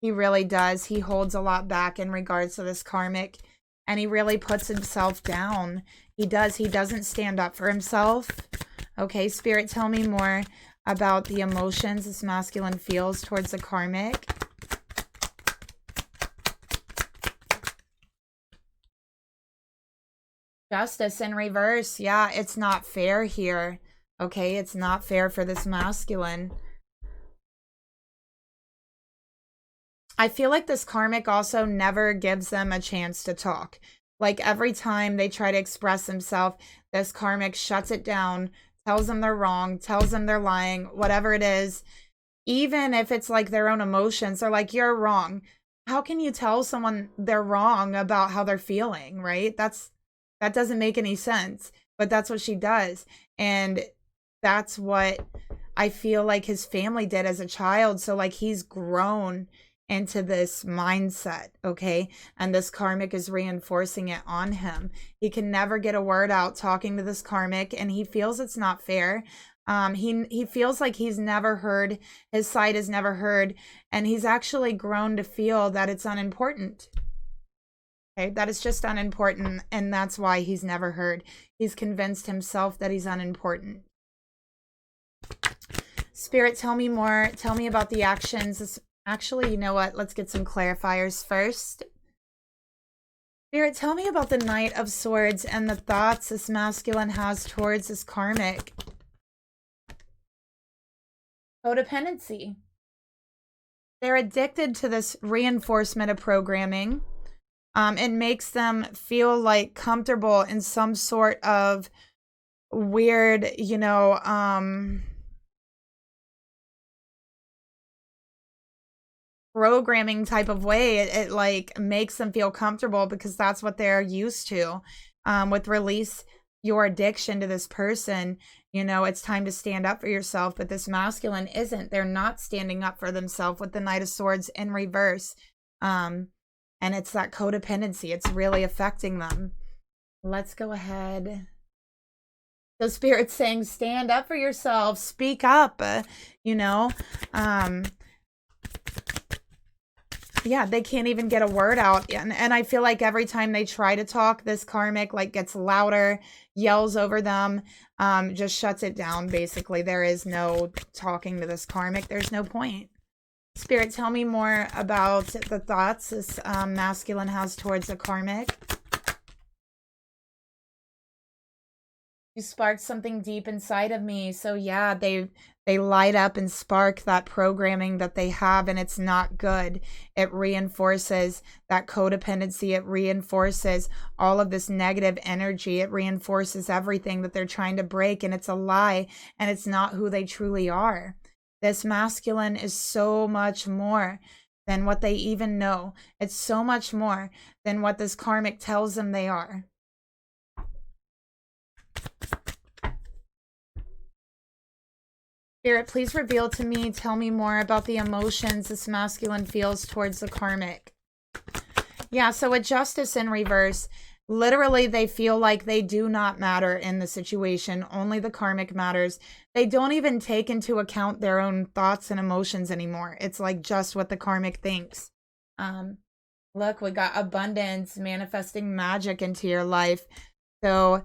He really does. He holds a lot back in regards to this karmic. And he really puts himself down. He does. He doesn't stand up for himself. Okay, Spirit, tell me more about the emotions this masculine feels towards the karmic. Justice in reverse. Yeah, it's not fair here. Okay, it's not fair for this masculine. I feel like this karmic also never gives them a chance to talk. Like every time they try to express themselves, this karmic shuts it down, tells them they're wrong, tells them they're lying, whatever it is. Even if it's like their own emotions, they're like, you're wrong. How can you tell someone they're wrong about how they're feeling, right? That doesn't make any sense, but that's what she does. And that's what I feel like his family did as a child. So like he's grown into this mindset, okay? And this karmic is reinforcing it on him. He can never get a word out talking to this karmic, and he feels it's not fair. He feels like he's never heard, his side is never heard, and he's actually grown to feel that it's unimportant. Okay, that it's just unimportant, and that's why he's never heard. He's convinced himself that he's unimportant. Spirit, tell me more. Tell me about the actions. Actually, you know what? Let's get some clarifiers first. Spirit, tell me about the Knight of Swords and the thoughts this masculine has towards this karmic. Codependency. They're addicted to this reinforcement of programming. It makes them feel like comfortable in some sort of weird, you know, programming type of way. It like makes them feel comfortable because that's what they're used to. With release your addiction to this person, you know, it's time to stand up for yourself. But this masculine isn't. They're not standing up for themselves with the Knight of Swords in reverse. And it's that codependency. It's really affecting them. Let's go ahead. The Spirit's saying, stand up for yourself. Speak up, you know. Yeah, they can't even get a word out. And I feel like every time they try to talk, this karmic like gets louder, yells over them, just shuts it down. Basically, there is no talking to this karmic. There's no point. Spirit, tell me more about the thoughts this masculine has towards the karmic. You sparked something deep inside of me. So yeah, they light up and spark that programming that they have, and it's not good. It reinforces that codependency. It reinforces all of this negative energy. It reinforces everything that they're trying to break, and it's a lie, and it's not who they truly are. This masculine is so much more than what they even know. It's so much more than what this karmic tells them they are. Spirit, please reveal to me, tell me more about the emotions this masculine feels towards the karmic. Yeah, so with justice in reverse, literally they feel like they do not matter in the situation. Only the karmic matters. They don't even take into account their own thoughts and emotions anymore. It's like just what the karmic thinks. Look, we got abundance, manifesting magic into your life. So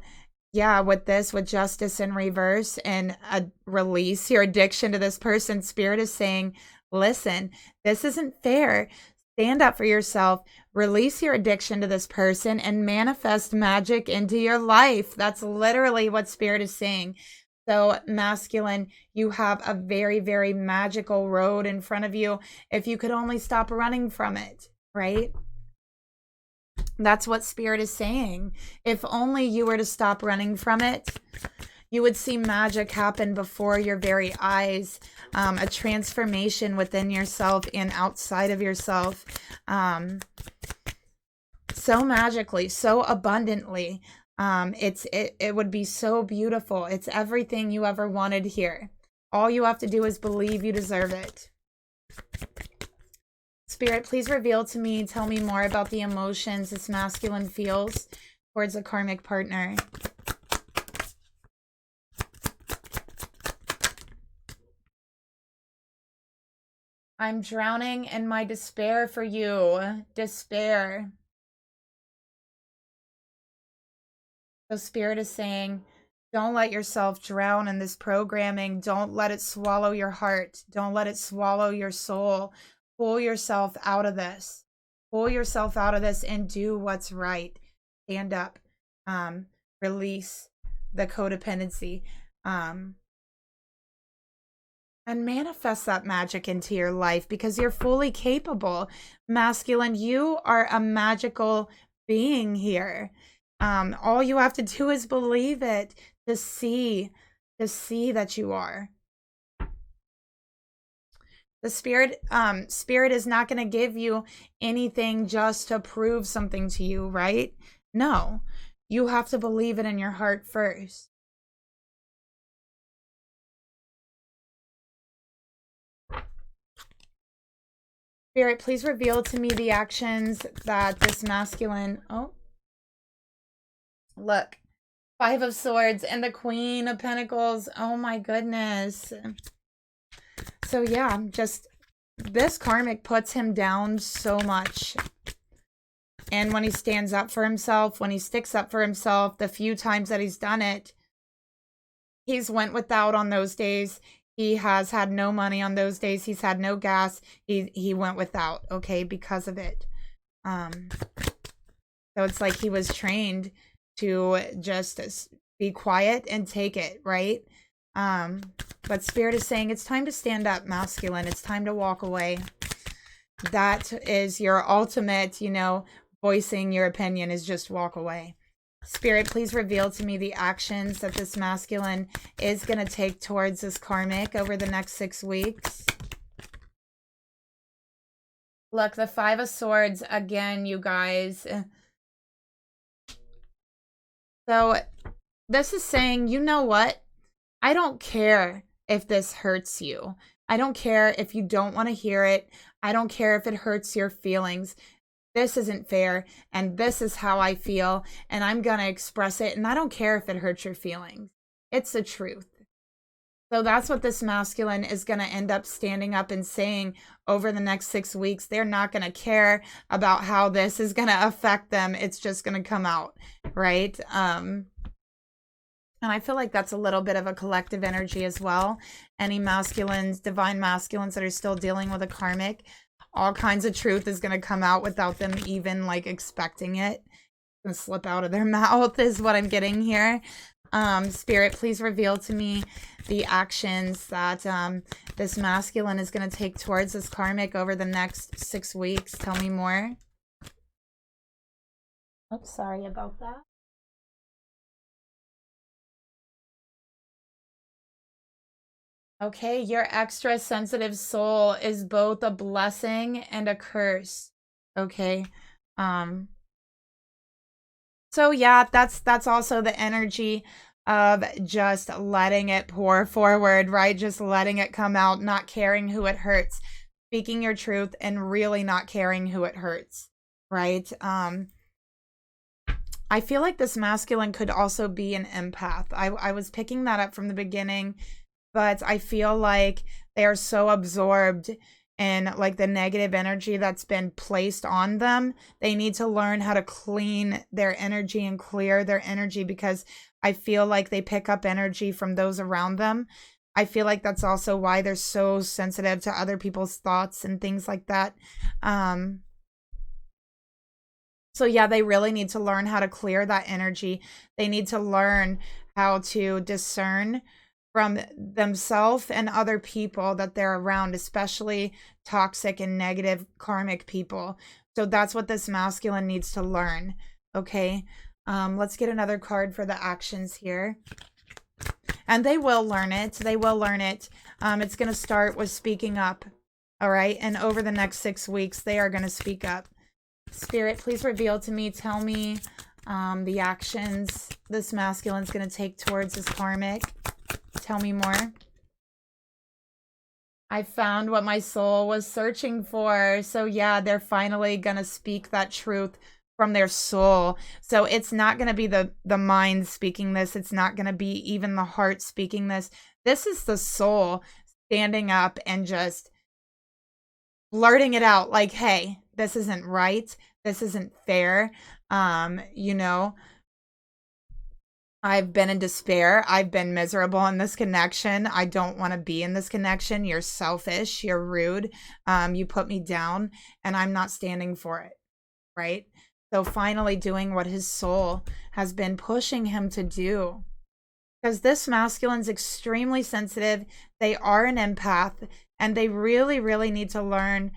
yeah, with this, with justice in reverse and release your addiction to this person, Spirit is saying, listen, this isn't fair. Stand up for yourself, release your addiction to this person, and manifest magic into your life. That's literally what Spirit is saying. So masculine, you have a very, very magical road in front of you if you could only stop running from it, right? That's what Spirit is saying. If only you were to stop running from it, you would see magic happen before your very eyes, a transformation within yourself and outside of yourself, so magically, so abundantly. It would be so beautiful. It's everything you ever wanted here. All you have to do is believe you deserve it. Spirit, please reveal to me, tell me more about the emotions this masculine feels towards a karmic partner. I'm drowning in my despair for you. Despair. So Spirit is saying, don't let yourself drown in this programming. Don't let it swallow your heart. Don't let it swallow your soul. Pull yourself out of this. Pull yourself out of this and do what's right. Stand up. Release the codependency. And manifest that magic into your life because you're fully capable. Masculine, you are a magical being here. All you have to do is believe it, to see that you are. The spirit is not going to give you anything just to prove something to you, right? No, you have to believe it in your heart first. Spirit, please reveal to me the actions that this masculine, look, 5 of Swords and the Queen of Pentacles. Oh my goodness. So yeah, just this karmic puts him down so much. And when he stands up for himself, when he sticks up for himself, the few times that he's done it, he's went without on those days. He has had no money on those days. He's had no gas. He went without, okay, because of it. So it's like he was trained to just be quiet and take it, right? But Spirit is saying it's time to stand up, masculine. It's time to walk away. That is your ultimate, voicing your opinion, is just walk away. Spirit, please reveal to me the actions that this masculine is going to take towards this karmic over the next 6 weeks. Look, the 5 of Swords again, you guys. So this is saying, you know what? I don't care if this hurts you. I don't care if you don't want to hear it. I don't care if it hurts your feelings. This isn't fair, and this is how I feel, and I'm going to express it, and I don't care if it hurts your feelings. It's the truth. So that's what this masculine is going to end up standing up and saying over the next 6 weeks. They're not going to care about how this is going to affect them. It's just going to come out, right? And I feel like that's a little bit of a collective energy as well. Any masculines, divine masculines that are still dealing with a karmic, all kinds of truth is going to come out without them even like expecting it. It's going to slip out of their mouth is what I'm getting here. Spirit, please reveal to me the actions that this masculine is going to take towards this karmic over the next 6 weeks. Tell me more. Oops, sorry about that. Okay, your extra sensitive soul is both a blessing and a curse. Okay. So yeah, that's also the energy of just letting it pour forward, right? Just letting it come out, not caring who it hurts, speaking your truth and really not caring who it hurts, right? I feel like this masculine could also be an empath. I was picking that up from the beginning, but I feel like they are so absorbed in like the negative energy that's been placed on them. They need to learn how to clean their energy and clear their energy, because I feel like they pick up energy from those around them. I feel like that's also why they're so sensitive to other people's thoughts and things like that. So yeah, they really need to learn how to clear that energy. They need to learn how to discern from themselves and other people that they're around, especially toxic and negative karmic people. So that's what this masculine needs to learn. Okay. Let's get another card for the actions here. And they will learn it. They will learn it. It's going to start with speaking up. All right. And over the next 6 weeks, they are going to speak up. Spirit, please reveal to me, tell me the actions this masculine's going to take towards his karmic. Tell me more. I found what my soul was searching for. So yeah, they're finally going to speak that truth from their soul. So it's not going to be the mind speaking this. It's not going to be even the heart speaking this. This is the soul standing up and just blurting it out like, hey, this isn't right. This isn't fair. You know, I've been in despair. I've been miserable in this connection. I don't want to be in this connection. You're selfish. You're rude. You put me down and I'm not standing for it. Right? So finally doing what his soul has been pushing him to do. Because this masculine's extremely sensitive. They are an empath and they really, really need to learn,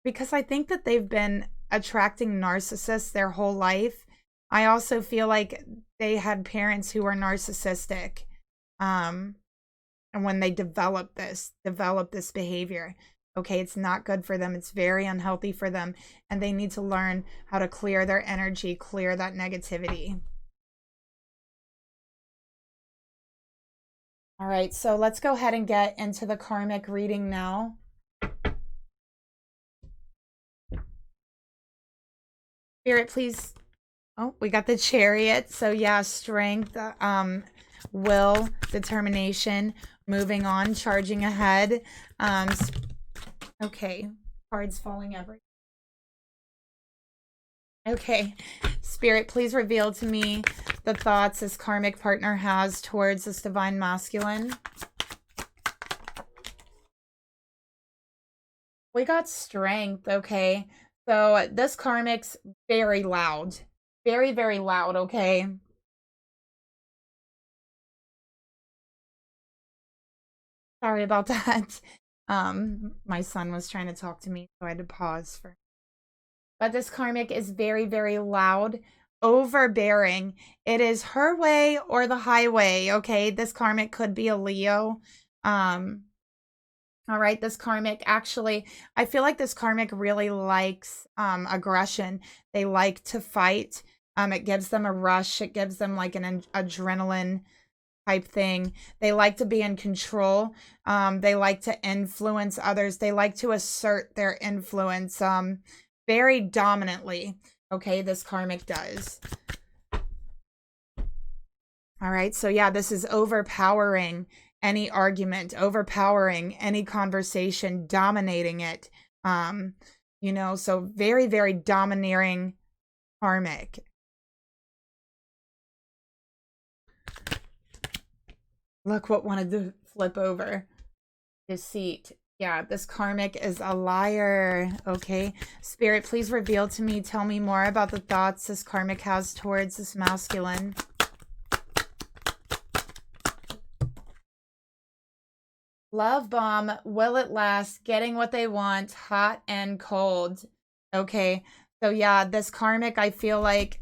because I think that they've been attracting narcissists their whole life. I also feel like they had parents who were narcissistic. And when they develop this behavior, okay, it's not good for them. It's very unhealthy for them. And they need to learn how to clear their energy, clear that negativity. All right, so let's go ahead and get into the karmic reading now. Spirit, please. Oh, we got the Chariot. So yeah, strength, will, determination, moving on, charging ahead. Okay, cards falling everywhere. Okay, Spirit, please reveal to me the thoughts this karmic partner has towards this divine masculine. We got strength, okay? So this karmic's very loud. Very, very loud, okay? Sorry about that. My son was trying to talk to me, so I had to pause for. But this karmic is very, very loud, overbearing. It is her way or the highway, okay? This karmic could be a Leo. All right, this karmic, actually, I feel like this karmic really likes aggression. They like to fight. It gives them a rush. It gives them like an adrenaline type thing. They like to be in control. They like to influence others. They like to assert their influence very dominantly. Okay, this karmic does. All right, so yeah, this is overpowering any argument, overpowering any conversation, dominating it. You know, so very, very domineering karmic. Look what wanted to flip over. Deceit. Yeah, this karmic is a liar. Okay. Spirit, please reveal to me, tell me more about the thoughts this karmic has towards this masculine. Love bomb, will it last? Getting what they want, hot and cold. Okay. So yeah, this karmic, I feel like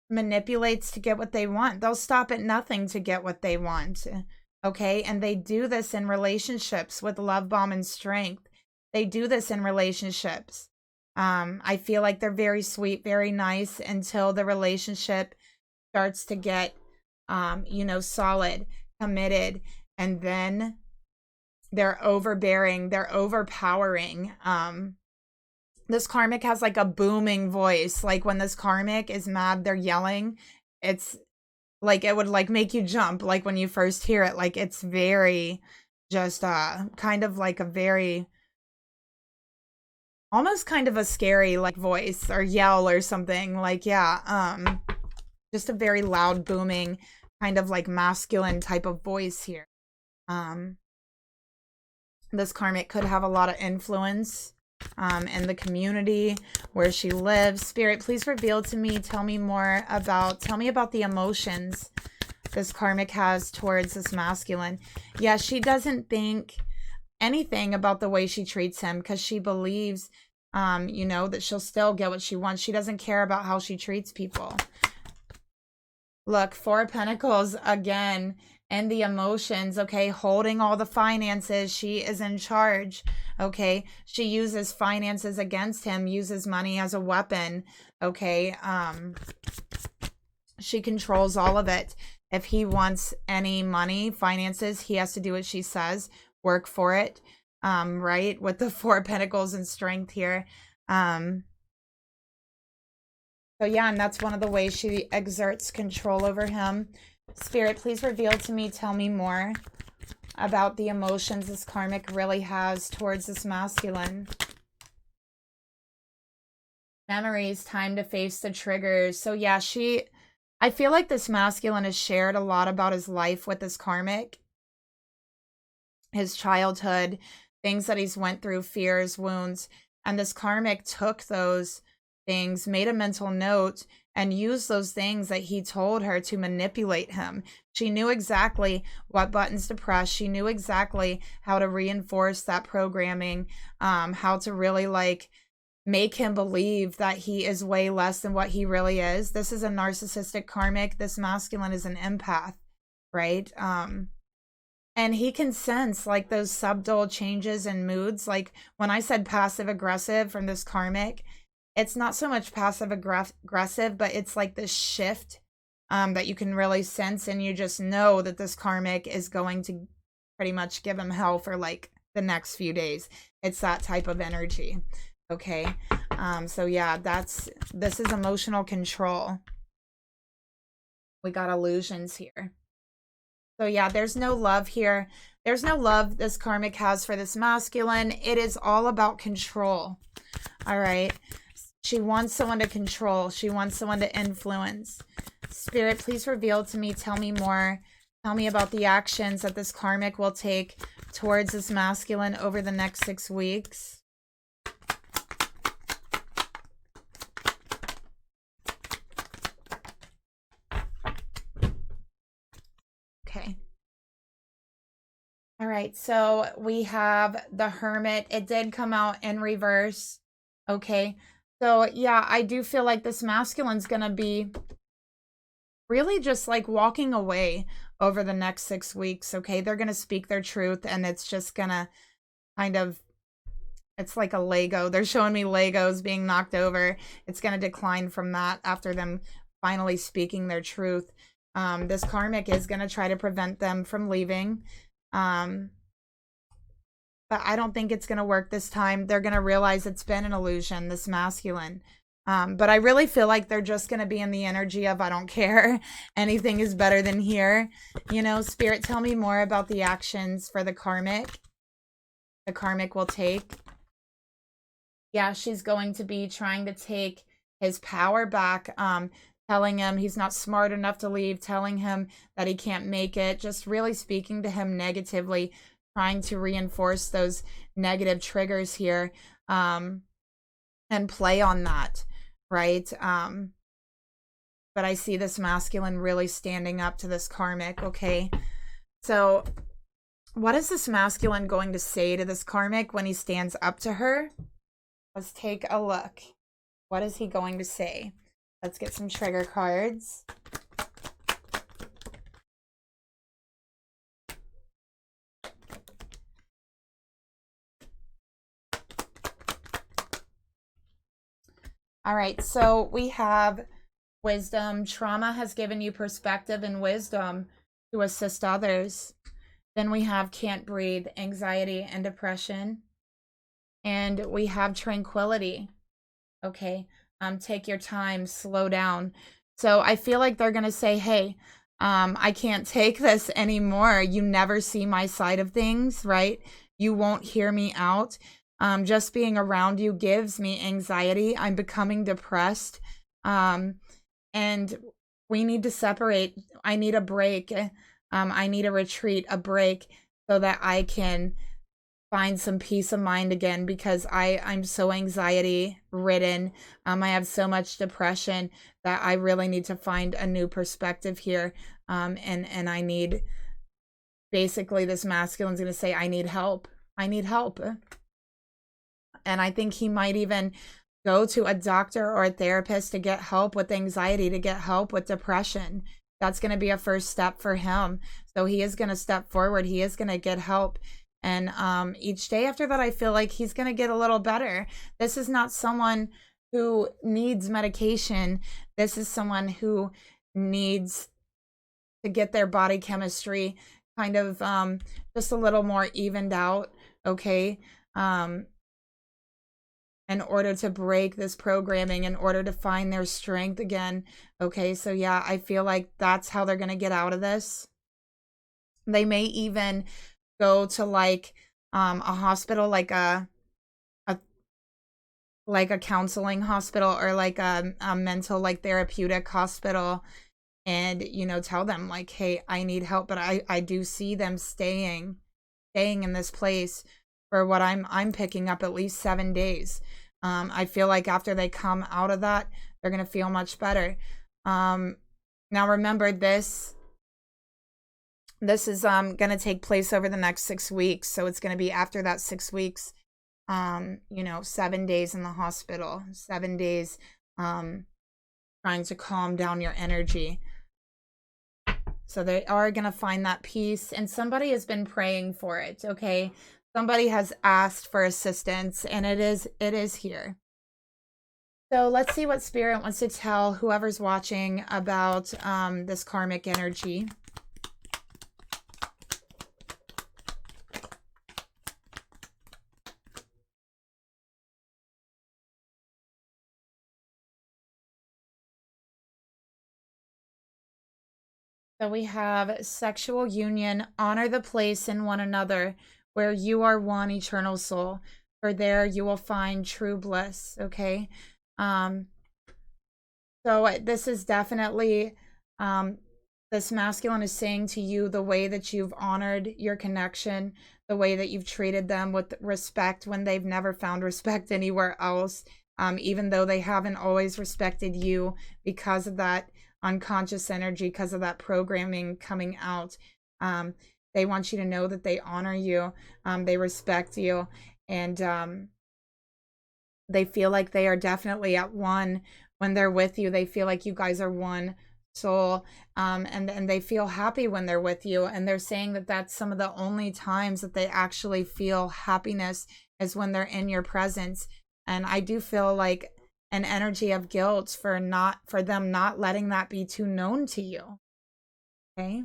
manipulates to get what they want. They'll stop at nothing to get what they want. Okay. And they do this in relationships with love bomb and strength. They do this in relationships. I feel like they're very sweet, very nice until the relationship starts to get, you know, solid, committed, and then they're overbearing, they're overpowering. This karmic has like a booming voice. Like when this karmic is mad, they're yelling. It's like, it would like make you jump. Like when you first hear it, like it's very just, kind of like a very, almost kind of a scary like voice or yell or something. Like, yeah. Just a very loud, booming, kind of like masculine type of voice here. This karmic could have a lot of influence in the community where she lives. Spirit, please reveal to me, tell me about the emotions this karmic has towards this masculine. Yeah, she doesn't think anything about the way she treats him because she believes, you know, that she'll still get what she wants. She doesn't care about how she treats people. Look, Four of Pentacles again, and the emotions, okay, holding all the finances. She is in charge, okay? She uses finances against him, uses money as a weapon, okay? She controls all of it. If he wants any money, finances, he has to do what she says, work for it, right? With the Four of Pentacles and strength here. So yeah, and that's one of the ways she exerts control over him. Spirit, please reveal to me, tell me more about the emotions this karmic really has towards this masculine. Memories, time to face the triggers. So yeah, I feel like this masculine has shared a lot about his life with this karmic. His childhood, things that he's went through, fears, wounds. And this karmic took those things, made a mental note, and used those things that he told her to manipulate him. She knew exactly what buttons to press. She knew exactly how to reinforce that programming, how to really like make him believe that he is way less than what he really is. This is a narcissistic karmic. This masculine is an empath, right? And he can sense like those subtle changes in moods. Like when I said passive aggressive from this karmic, it's not so much passive aggressive, but it's like this shift that you can really sense, and you just know that this karmic is going to pretty much give him hell for like the next few days. It's that type of energy. Okay. So yeah, this is emotional control. We got illusions here. So yeah, there's no love here. There's no love this karmic has for this masculine. It is all about control. All right. She wants someone to control. She wants someone to influence. Spirit, please reveal to me, tell me more. Tell me about the actions that this karmic will take towards this masculine over the next 6 weeks. Okay. All right, so we have the Hermit. It did come out in reverse. Okay. So yeah, I do feel like this masculine's gonna be really just like walking away over the next 6 weeks. Okay, they're gonna speak their truth, and it's just gonna kind of, it's like a Lego. They're showing me Legos being knocked over. It's gonna decline from that after them finally speaking their truth. This karmic is gonna try to prevent them from leaving. But I don't think it's going to work this time. They're going to realize it's been an illusion, this masculine. But I really feel like they're just going to be in the energy of, I don't care. Anything is better than here. You know, Spirit, tell me more about the actions for the karmic. The karmic will take. Yeah, she's going to be trying to take his power back, telling him he's not smart enough to leave, telling him that he can't make it, just really speaking to him negatively, trying to reinforce those negative triggers here, and play on that, right? But I see this masculine really standing up to this karmic, okay? So what is this masculine going to say to this karmic when he stands up to her? Let's take a look. What is he going to say? Let's get some trigger cards. All right, so we have wisdom. Trauma has given you perspective and wisdom to assist others. Then we have can't breathe, anxiety and depression. And we have tranquility. Okay, take your time, slow down. So I feel like they're gonna say, hey, I can't take this anymore. You never see my side of things, right? You won't hear me out. Just being around you gives me anxiety. I'm becoming depressed. And we need to separate. I need a break. I need a retreat, a break, so that I can find some peace of mind again, because I'm so anxiety ridden. I have so much depression that I really need to find a new perspective here. And I need, basically this masculine's going to say, I need help. I need help. And I think he might even go to a doctor or a therapist to get help with anxiety, to get help with depression. That's going to be a first step for him. So he is going to step forward. He is going to get help. And each day after that, I feel like he's going to get a little better. This is not someone who needs medication. This is someone who needs to get their body chemistry kind of just a little more evened out, okay? In order to break this programming, in order to find their strength again. Okay, so yeah, I feel like that's how they're going to get out of this. They may even go to like a hospital, like a counseling hospital, or like a mental, like therapeutic hospital, and, you know, tell them like, hey, I need help. But I do see them staying in this place for what I'm picking up, at least 7 days. I feel like after they come out of that, they're going to feel much better. Now remember, this is going to take place over the next 6 weeks. So it's going to be after that 6 weeks, you know, 7 days in the hospital, 7 days trying to calm down your energy. So they are going to find that peace, and somebody has been praying for it, okay? Somebody has asked for assistance, and it is here. So let's see what Spirit wants to tell whoever's watching about this karmic energy. So we have sexual union, honor the place in one another where you are one eternal soul, for there you will find true bliss, okay? So this is definitely, this masculine is saying to you, the way that you've honored your connection, the way that you've treated them with respect when they've never found respect anywhere else, even though they haven't always respected you because of that unconscious energy, because of that programming coming out. They want you to know that they honor you, they respect you, and they feel like they are definitely at one when they're with you. They feel like you guys are one soul, and they feel happy when they're with you. And they're saying that that's some of the only times that they actually feel happiness, is when they're in your presence. And I do feel like an energy of guilt for them not letting that be too known to you. Okay.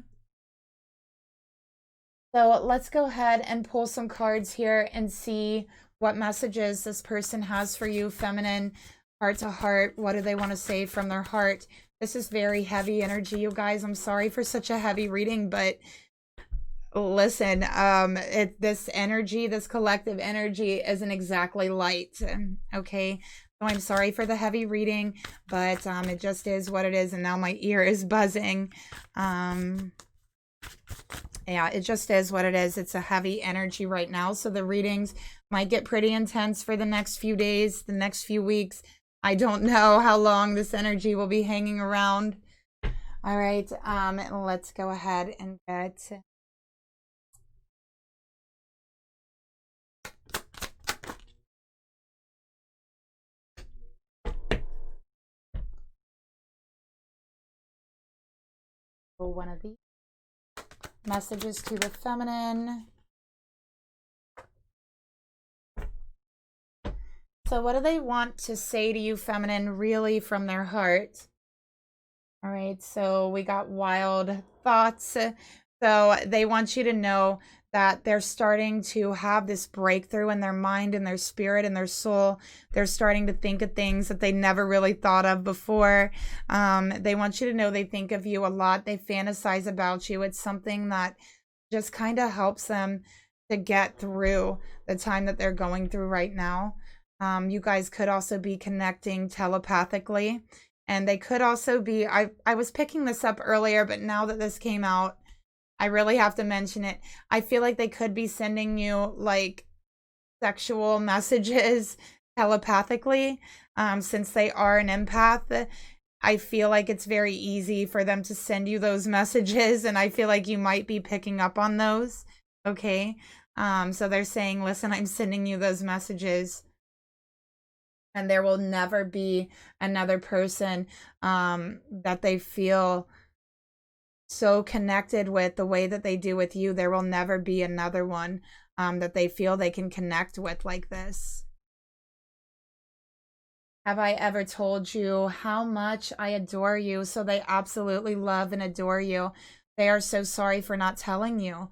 So let's go ahead and pull some cards here and see what messages this person has for you, feminine, heart to heart. What do they want to say from their heart? This is very heavy energy, you guys. I'm sorry for such a heavy reading, but listen, this energy, this collective energy isn't exactly light, okay? So I'm sorry for the heavy reading, but it just is what it is. And now my ear is buzzing. Yeah, it just is what it is. It's a heavy energy right now. So the readings might get pretty intense for the next few days, the next few weeks. I don't know how long this energy will be hanging around. All right, let's go ahead and get... one of these. Messages to the feminine. So what do they want to say to you, feminine, really from their heart? All right, so we got wild thoughts. So they want you to know that they're starting to have this breakthrough in their mind and their spirit and their soul. They're starting to think of things that they never really thought of before. They want you to know they think of you a lot. They fantasize about you. It's something that just kind of helps them to get through the time that they're going through right now. You guys could also be connecting telepathically. And they could also be, I was picking this up earlier, but now that this came out, I really have to mention it. I feel like they could be sending you like sexual messages telepathically. Since they are an empath, I feel like it's very easy for them to send you those messages. And I feel like you might be picking up on those. Okay. So they're saying, listen, I'm sending you those messages. And there will never be another person that they feel so connected with the way that they do with you. There will never be another one that they feel they can connect with like this. Have I ever told you how much I adore you? So they absolutely love and adore you. They are so sorry for not telling you.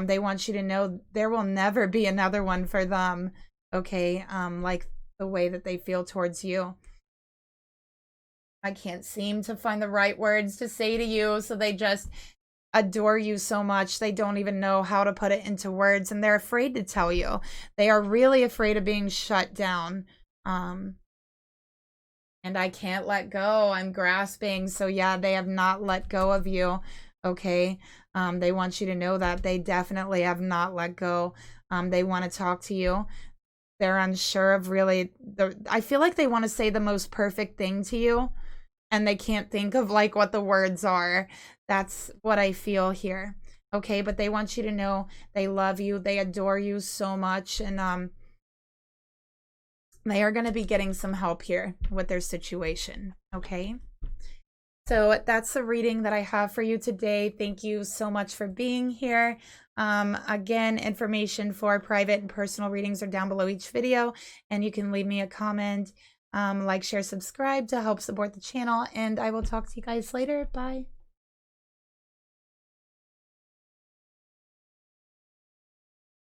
They want you to know there will never be another one for them. Okay, like the way that they feel towards you. I can't seem to find the right words to say to you, so they just adore you so much they don't even know how to put it into words, and they're afraid to tell you. They are really afraid of being shut down. And I can't let go. I'm grasping. So yeah, they have not let go of you. Okay. They want you to know that they definitely have not let go. They want to talk to you. They're unsure of really, I feel like they want to say the most perfect thing to you, and they can't think of like what the words are. That's what I feel here. Okay, but they want you to know they love you, they adore you so much, and they are going to be getting some help here with their situation. Okay. So that's the reading that I have for you today. Thank you so much for being here. Again, information for private and personal readings are down below each video, and you can leave me a comment, like, share, subscribe to help support the channel, and I will talk to you guys later. Bye.